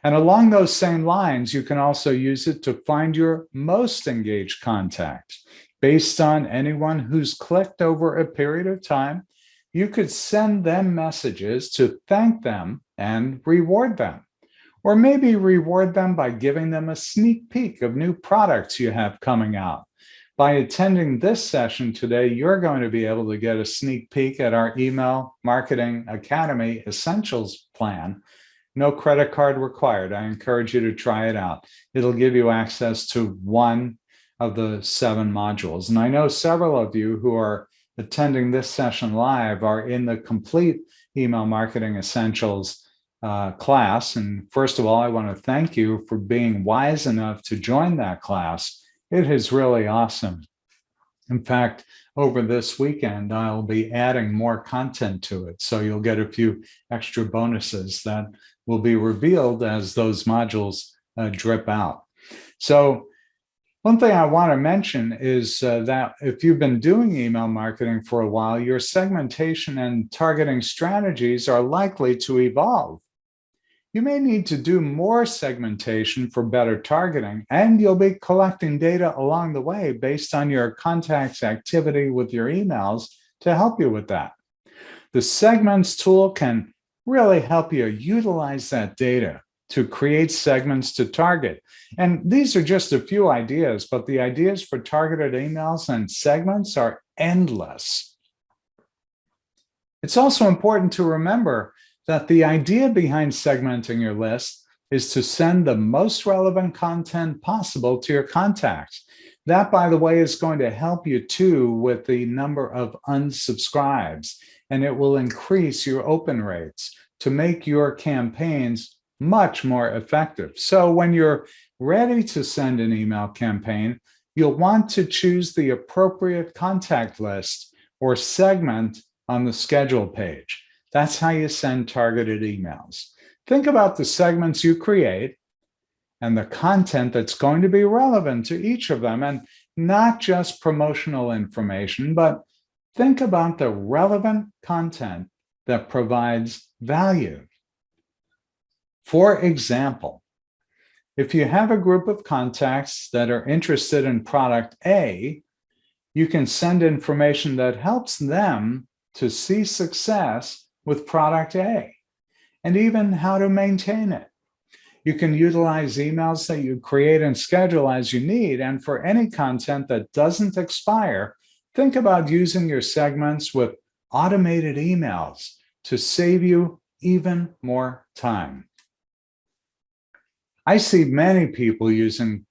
And along those same lines, you can also use it to find your most engaged contacts. Based on anyone who's clicked over a period of time, you could send them messages to thank them and reward them. Or maybe reward them by giving them a sneak peek of new products you have coming out. By attending this session today, you're going to be able to get a sneak peek at our Email Marketing Academy Essentials plan. No credit card required. I encourage you to try it out. It'll give you access to one of the 7 modules. And I know several of you who are attending this session live are in the complete Email Marketing Essentials class. And first of all, I want to thank you for being wise enough to join that class. It is really awesome. In fact, over this weekend, I'll be adding more content to it. So you'll get a few extra bonuses that will be revealed as those modules drip out. So one thing I want to mention is that if you've been doing email marketing for a while, your segmentation and targeting strategies are likely to evolve. You may need to do more segmentation for better targeting, and you'll be collecting data along the way based on your contacts activity with your emails to help you with that. The segments tool can really help you utilize that data to create segments to target. And these are just a few ideas, but the ideas for targeted emails and segments are endless. It's also important to remember that the idea behind segmenting your list is to send the most relevant content possible to your contacts. That, by the way, is going to help you too with the number of unsubscribes, and it will increase your open rates to make your campaigns much more effective. So when you're ready to send an email campaign, you'll want to choose the appropriate contact list or segment on the schedule page. That's how you send targeted emails. Think about the segments you create and the content that's going to be relevant to each of them, and not just promotional information, but think about the relevant content that provides value. For example, if you have a group of contacts that are interested in product A, you can send information that helps them to see success with product A, and even how to maintain it. You can utilize emails that you create and schedule as you need, and for any content that doesn't expire, think about using your segments with automated emails to save you even more time. I see many people using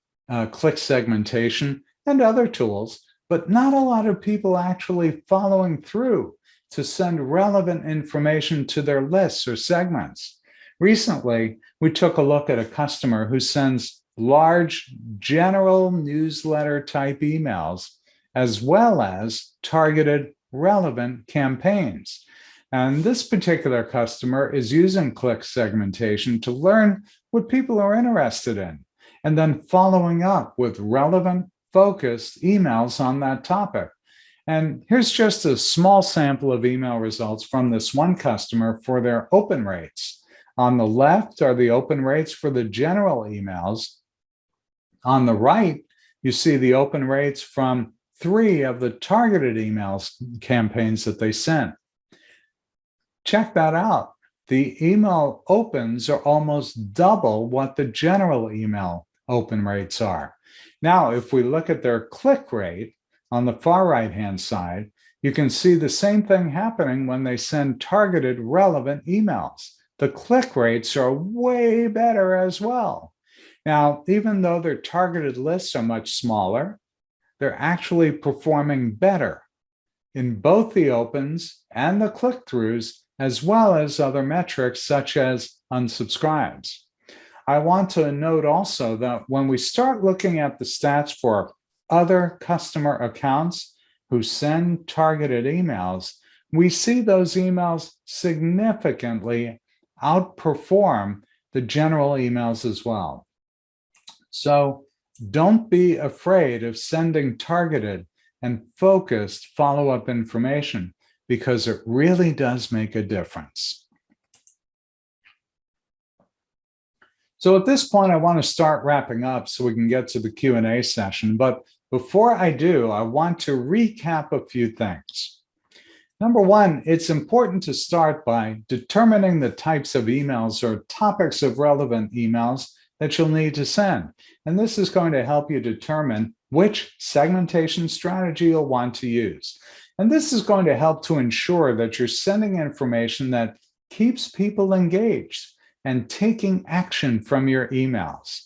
click segmentation and other tools, but not a lot of people actually following through to send relevant information to their lists or segments. Recently, we took a look at a customer who sends large general newsletter type emails, as well as targeted relevant campaigns. And this particular customer is using click segmentation to learn what people are interested in, and then following up with relevant, focused emails on that topic. And here's just a small sample of email results from this one customer for their open rates. On the left are the open rates for the general emails. On the right, you see the open rates from 3 of the targeted emails campaigns that they sent. Check that out. The email opens are almost double what the general email open rates are. Now, if we look at their click rate on the far right-hand side, you can see the same thing happening when they send targeted relevant emails. The click rates are way better as well. Now, even though their targeted lists are much smaller, they're actually performing better in both the opens and the click-throughs, as well as other metrics such as unsubscribes. I want to note also that when we start looking at the stats for other customer accounts who send targeted emails, we see those emails significantly outperform the general emails as well. So don't be afraid of sending targeted and focused follow-up information, because it really does make a difference. So at this point, I want to start wrapping up so we can get to the Q&A session. But before I do, I want to recap a few things. Number one, it's important to start by determining the types of emails or topics of relevant emails that you'll need to send. And this is going to help you determine which segmentation strategy you'll want to use. And this is going to help to ensure that you're sending information that keeps people engaged and taking action from your emails.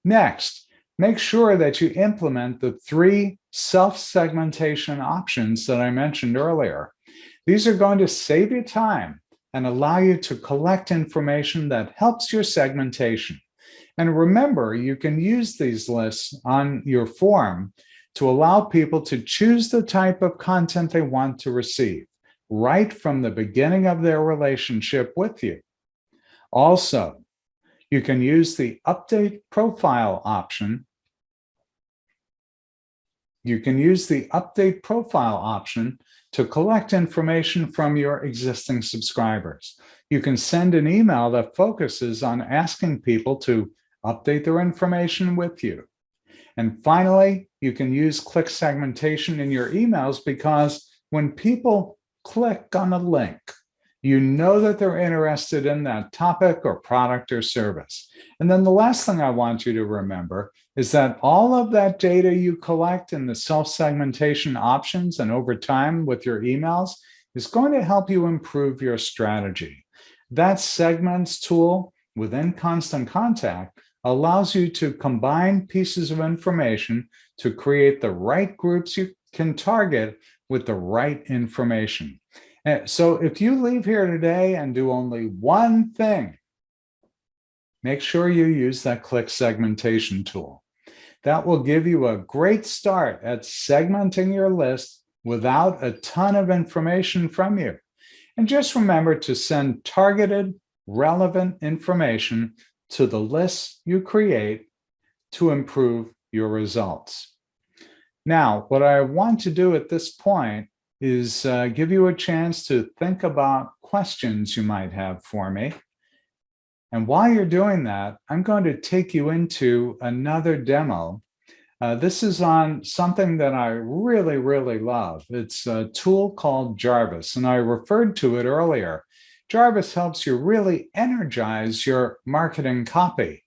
Next, make sure that you implement the 3 self-segmentation options that I mentioned earlier. These are going to save you time and allow you to collect information that helps your segmentation. And remember, you can use these lists on your form to allow people to choose the type of content they want to receive right from the beginning of their relationship with you. Also, you can use the update profile option. You can use the update profile option to collect information from your existing subscribers. You can send an email that focuses on asking people to update their information with you. And finally, you can use click segmentation in your emails, because when people click on a link, You know that they're interested in that topic or product or service. And then the last thing I want you to remember is that all of that data you collect in the self-segmentation options and over time with your emails is going to help you improve your strategy. That segments tool within Constant Contact allows you to combine pieces of information to create the right groups you can target with the right information. So if you leave here today and do only one thing, make sure you use that click segmentation tool. That will give you a great start at segmenting your list without a ton of information from you. And just remember to send targeted, relevant information to the lists you create to improve your results. Now, what I want to do at this point is give you a chance to think about questions you might have for me. And while you're doing that, I'm going to take you into another demo. This is on something that I really, really love. It's a tool called Jarvis, and I referred to it earlier. Jarvis helps you really energize your marketing copy.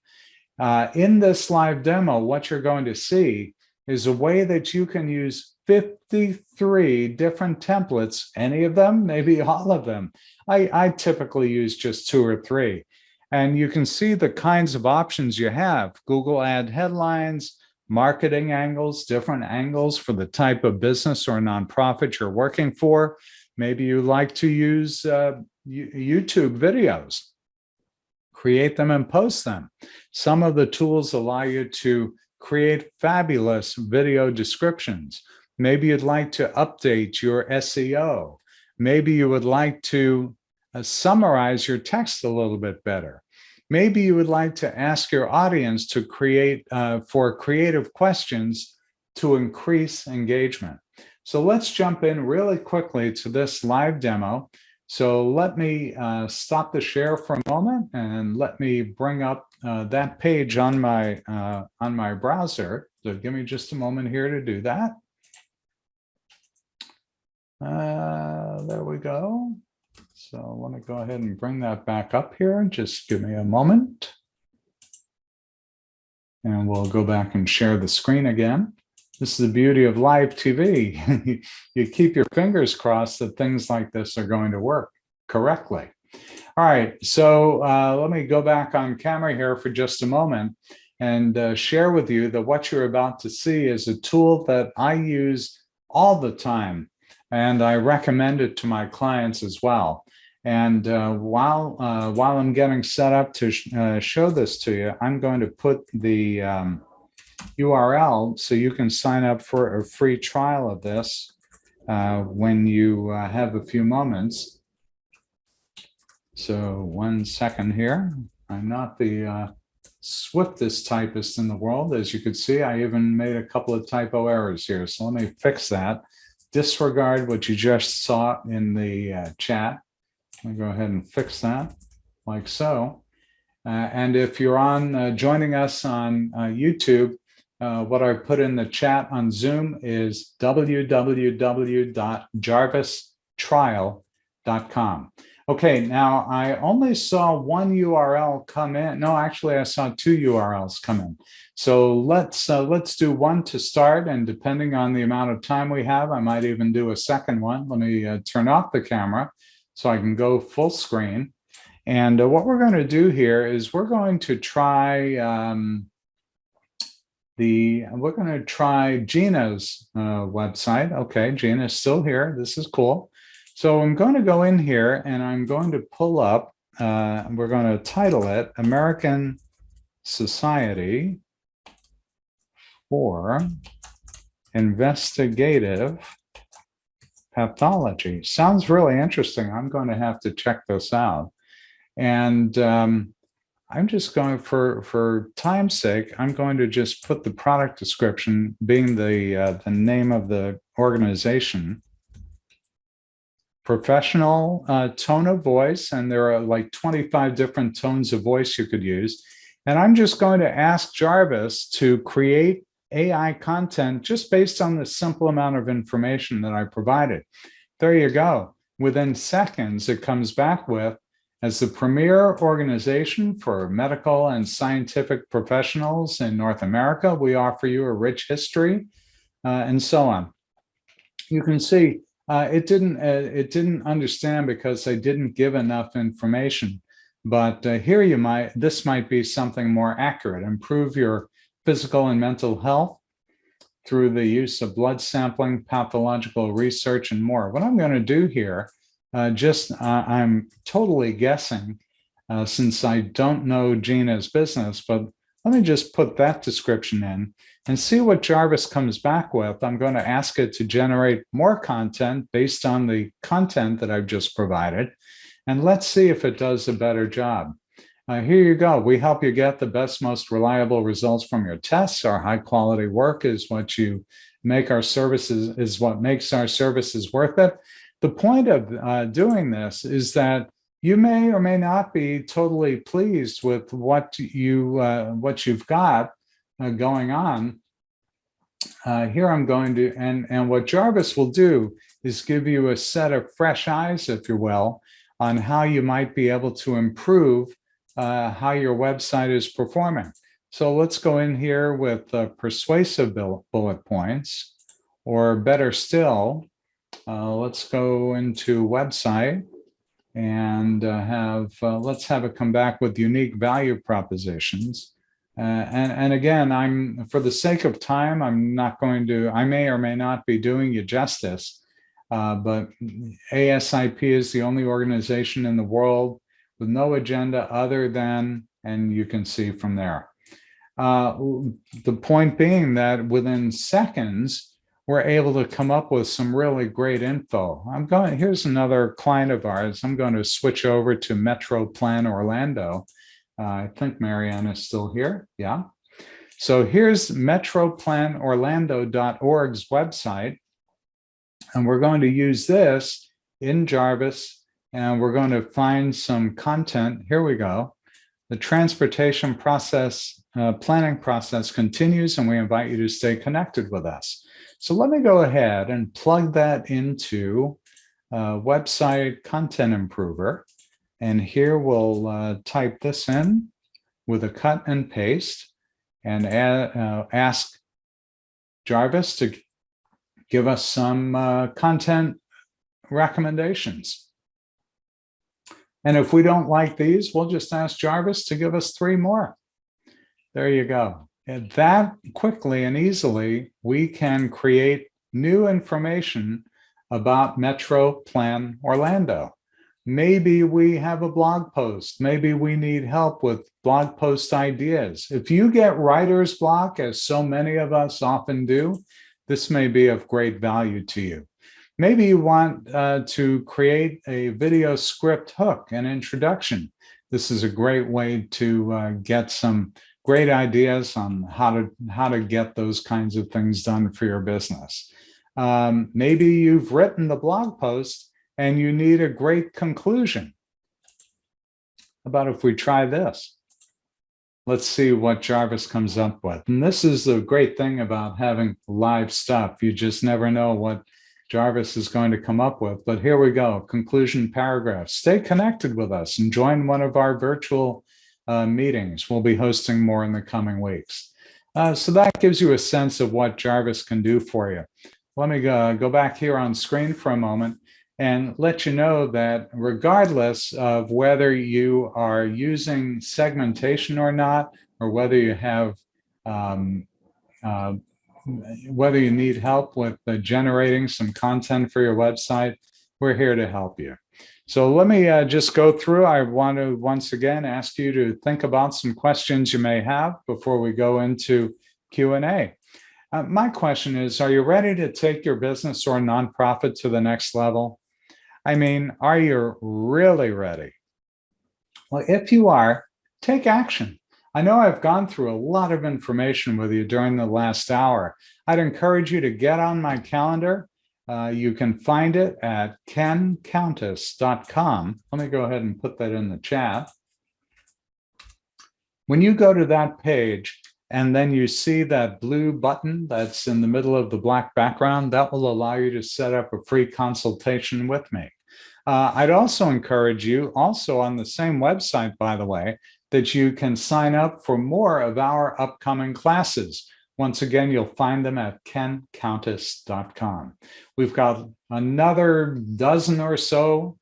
In this live demo, what you're going to see is a way that you can use 53 different templates, any of them, maybe all of them. I typically use just 2 or 3. And you can see the kinds of options you have: Google ad headlines, marketing angles, different angles for the type of business or nonprofit you're working for. Maybe you like to use YouTube videos, create them and post them. Some of the tools allow you to create fabulous video descriptions. Maybe you'd like to update your SEO. Maybe you would like to summarize your text a little bit better. Maybe you would like to ask your audience to create for creative questions to increase engagement. So let's jump in really quickly to this live demo. So let me stop the share for a moment and let me bring up that page on my browser. So give me just a moment here to do that. There we go. So I want to go ahead and bring that back up here. Just give me a moment. And we'll go back and share the screen again. This is the beauty of live TV. You keep your fingers crossed that things like this are going to work correctly. All right, so let me go back on camera here for just a moment and share with you that what you're about to see is a tool that I use all the time, and I recommend it to my clients as well. And while I'm getting set up to show this to you, I'm going to put the URL so you can sign up for a free trial of this when you have a few moments. So 1 second here. I'm not the swiftest typist in the world. As you could see, I even made a couple of typo errors here. So let me fix that. Disregard what you just saw in the chat. I'll go ahead and fix that like so. And if you're on joining us on YouTube, what I put in the chat on Zoom is www.jarvistrial.com. Okay, now I only saw one URL come in. No, actually I saw 2 URLs come in. So let's do one to start, and depending on the amount of time we have, I might even do a second one. Let me turn off the camera so I can go full screen. And what we're going to do here is we're going to try Gina's website. Okay, Gina's still here. This is cool. So I'm going to go in here and I'm going to pull up, we're going to title it American Society for Investigative Pathology. Sounds really interesting. I'm going to have to check this out. And I'm just going, for time's sake, I'm going to just put the product description being the name of the organization. Professional tone of voice, and there are like 25 different tones of voice you could use. And I'm just going to ask Jarvis to create AI content just based on the simple amount of information that I provided. There you go. within seconds, it comes back with, as the premier organization for medical and scientific professionals in North America, we offer you a rich history, and so on. You can see it didn't understand because I didn't give enough information. But here this might be something more accurate. Improve your physical and mental health through the use of blood sampling, pathological research, and more. What I'm going to do here, I'm totally guessing since I don't know Gina's business, but let me just put that description in and see what Jarvis comes back with. I'm going to ask it to generate more content based on the content that I've just provided. And let's see if it does a better job. Here you go. We help you get the best, most reliable results from your tests. Our high quality work is what makes our services worth it. The point of doing this is that you may or may not be totally pleased with what you've got going on. Here I'm going to, and what Jarvis will do is give you a set of fresh eyes, if you will, on how you might be able to improve how your website is performing. So let's go in here with persuasive bullet points, or better still, let's go into website and let's have it come back with unique value propositions. And again, for the sake of time, I may or may not be doing you justice, but ASIP is the only organization in the world with no agenda other than, and you can see from there. The point being that within seconds, we're able to come up with some really great info. Here's another client of ours. I'm going to switch over to Metro Plan Orlando. I think Marianne is still here. Yeah. So here's metroplanorlando.org's website. And we're going to use this in Jarvis, and we're going to find some content. Here we go. The transportation process, planning process continues, and we invite you to stay connected with us. So let me go ahead and plug that into website content improver. And here we'll type this in with a cut and paste and ask Jarvis to give us some content recommendations. And if we don't like these, we'll just ask Jarvis to give us 3 more. There you go. And that quickly and easily, we can create new information about Metro Plan Orlando. Maybe we have a blog post. Maybe we need help with blog post ideas. If you get writer's block, as so many of us often do, this may be of great value to you. Maybe you want to create a video script hook, an introduction. This is a great way to get some great ideas on how to get those kinds of things done for your business. Maybe you've written the blog post and you need a great conclusion. How about if we try this? Let's see what Jarvis comes up with. And this is the great thing about having live stuff. You just never know what Jarvis is going to come up with. But here we go, conclusion paragraph. Stay connected with us and join one of our virtual meetings. We'll be hosting more in the coming weeks. So that gives you a sense of what Jarvis can do for you. Let me go back here on screen for a moment and let you know that regardless of whether you are using segmentation or not, or whether you have whether you need help with generating some content for your website, we're here to help you. So let me just go through. I want to once again ask you to think about some questions you may have before we go into Q&A. My question is, are you ready to take your business or nonprofit to the next level? I mean, are you really ready? Well, if you are, take action. I know I've gone through a lot of information with you during the last hour. I'd encourage you to get on my calendar. You can find it at kencountess.com. Let me go ahead and put that in the chat. When you go to that page and then you see that blue button that's in the middle of the black background, that will allow you to set up a free consultation with me. I'd also encourage you, also on the same website, by the way, that you can sign up for more of our upcoming classes. Once again, you'll find them at kencountess.com. We've got another dozen or so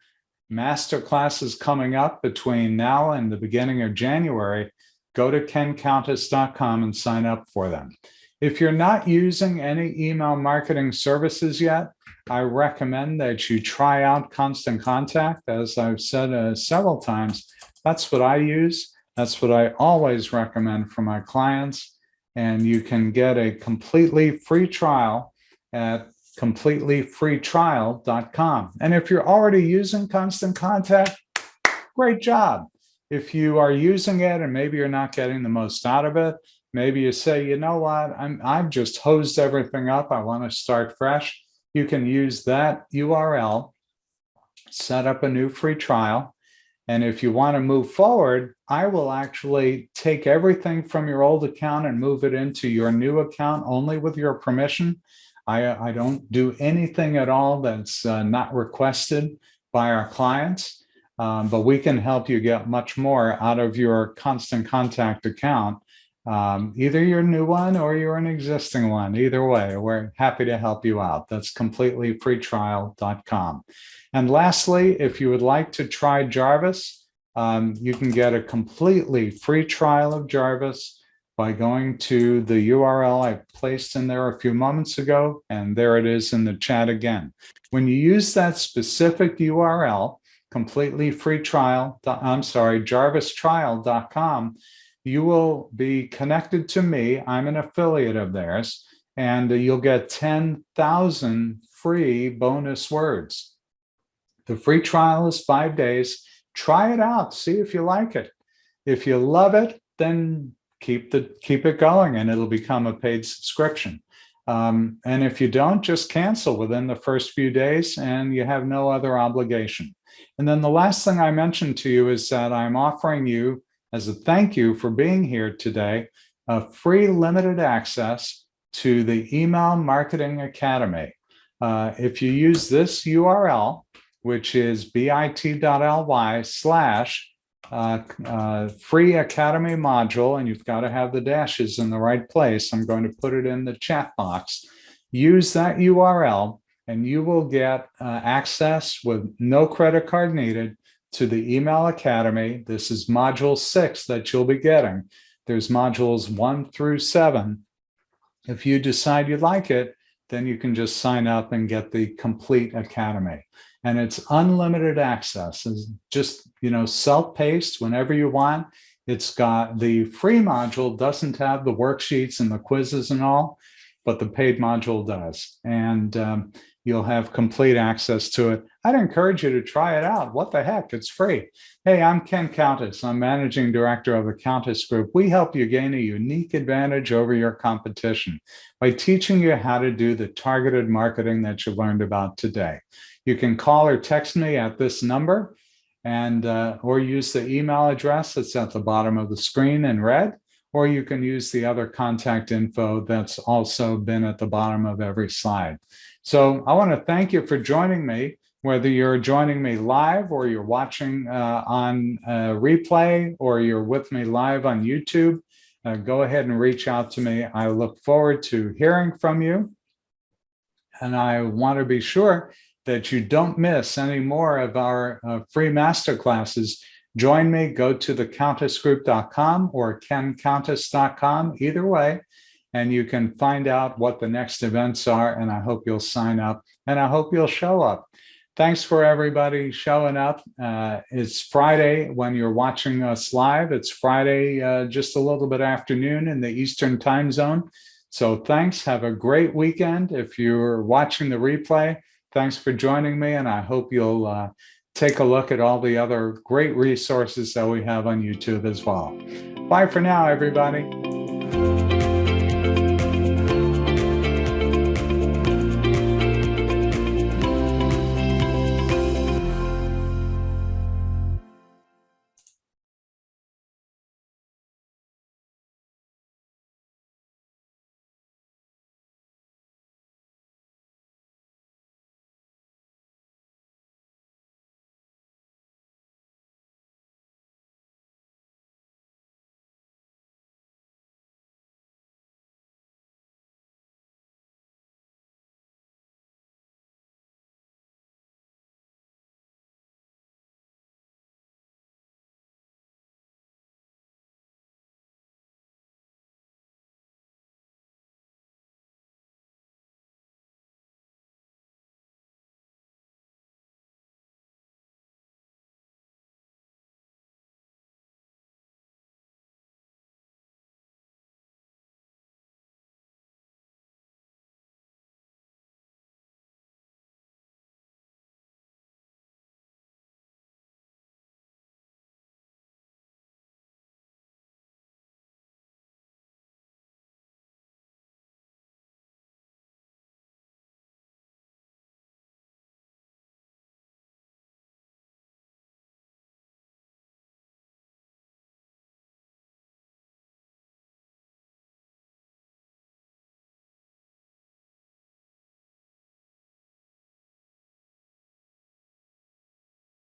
masterclasses coming up between now and the beginning of January. Go to kencountess.com and sign up for them. If you're not using any email marketing services yet, I recommend that you try out Constant Contact. As I've said several times, that's what I use. That's what I always recommend for my clients. And you can get a completely free trial at completelyfreetrial.com. And if you're already using Constant Contact, great job. If you are using it and maybe you're not getting the most out of it, maybe you say, you know what, I've just hosed everything up. I want to start fresh. You can use that URL, set up a new free trial. And if you want to move forward, I will actually take everything from your old account and move it into your new account only with your permission. I don't do anything at all that's not requested by our clients, but we can help you get much more out of your Constant Contact account, either your new one or you're an existing one. Either way, we're happy to help you out. That's completelyfreetrial.com. And lastly, if you would like to try Jarvis, you can get a completely free trial of Jarvis by going to the URL I placed in there a few moments ago, and there it is in the chat again. When you use that specific URL, jarvistrial.com, you will be connected to me. I'm an affiliate of theirs, and you'll get 10,000 free bonus words. The free trial is 5 days. Try it out. See if you like it. If you love it, then keep it going, and it'll become a paid subscription. And if you don't, just cancel within the first few days, and you have no other obligation. And then the last thing I mentioned to you is that I'm offering you, as a thank you for being here today, a free limited access to the Email Marketing Academy. If you use this URL, which is bit.ly/free academy module, and you've got to have the dashes in the right place. I'm going to put it in the chat box. Use that URL, and you will get access with no credit card needed to the Email Academy. This is module 6 that you'll be getting. There's modules 1 through 7. If you decide you like it, then you can just sign up and get the complete academy. And it's unlimited access. It's just, self-paced whenever you want. It's got the free module, doesn't have the worksheets and the quizzes and all, but the paid module does. And you'll have complete access to it. I'd encourage you to try it out. What the heck? It's free. Hey, I'm Ken Countess. I'm Managing Director of the Countess Group. We help you gain a unique advantage over your competition by teaching you how to do the targeted marketing that you learned about today. You can call or text me at this number, and or use the email address that's at the bottom of the screen in red, or you can use the other contact info that's also been at the bottom of every slide. So I want to thank you for joining me, whether you're joining me live or you're watching on replay, or you're with me live on YouTube. Go ahead and reach out to me. I look forward to hearing from you. And I want to be sure that you don't miss any more of our free masterclasses. Join me, go to thecountessgroup.com or kencountess.com, either way, and you can find out what the next events are, and I hope you'll sign up, and I hope you'll show up. Thanks for everybody showing up. It's Friday when you're watching us live. It's Friday, just a little bit afternoon in the Eastern time zone. So thanks, have a great weekend. If you're watching the replay, thanks for joining me, and I hope you'll take a look at all the other great resources that we have on YouTube as well. Bye for now, everybody.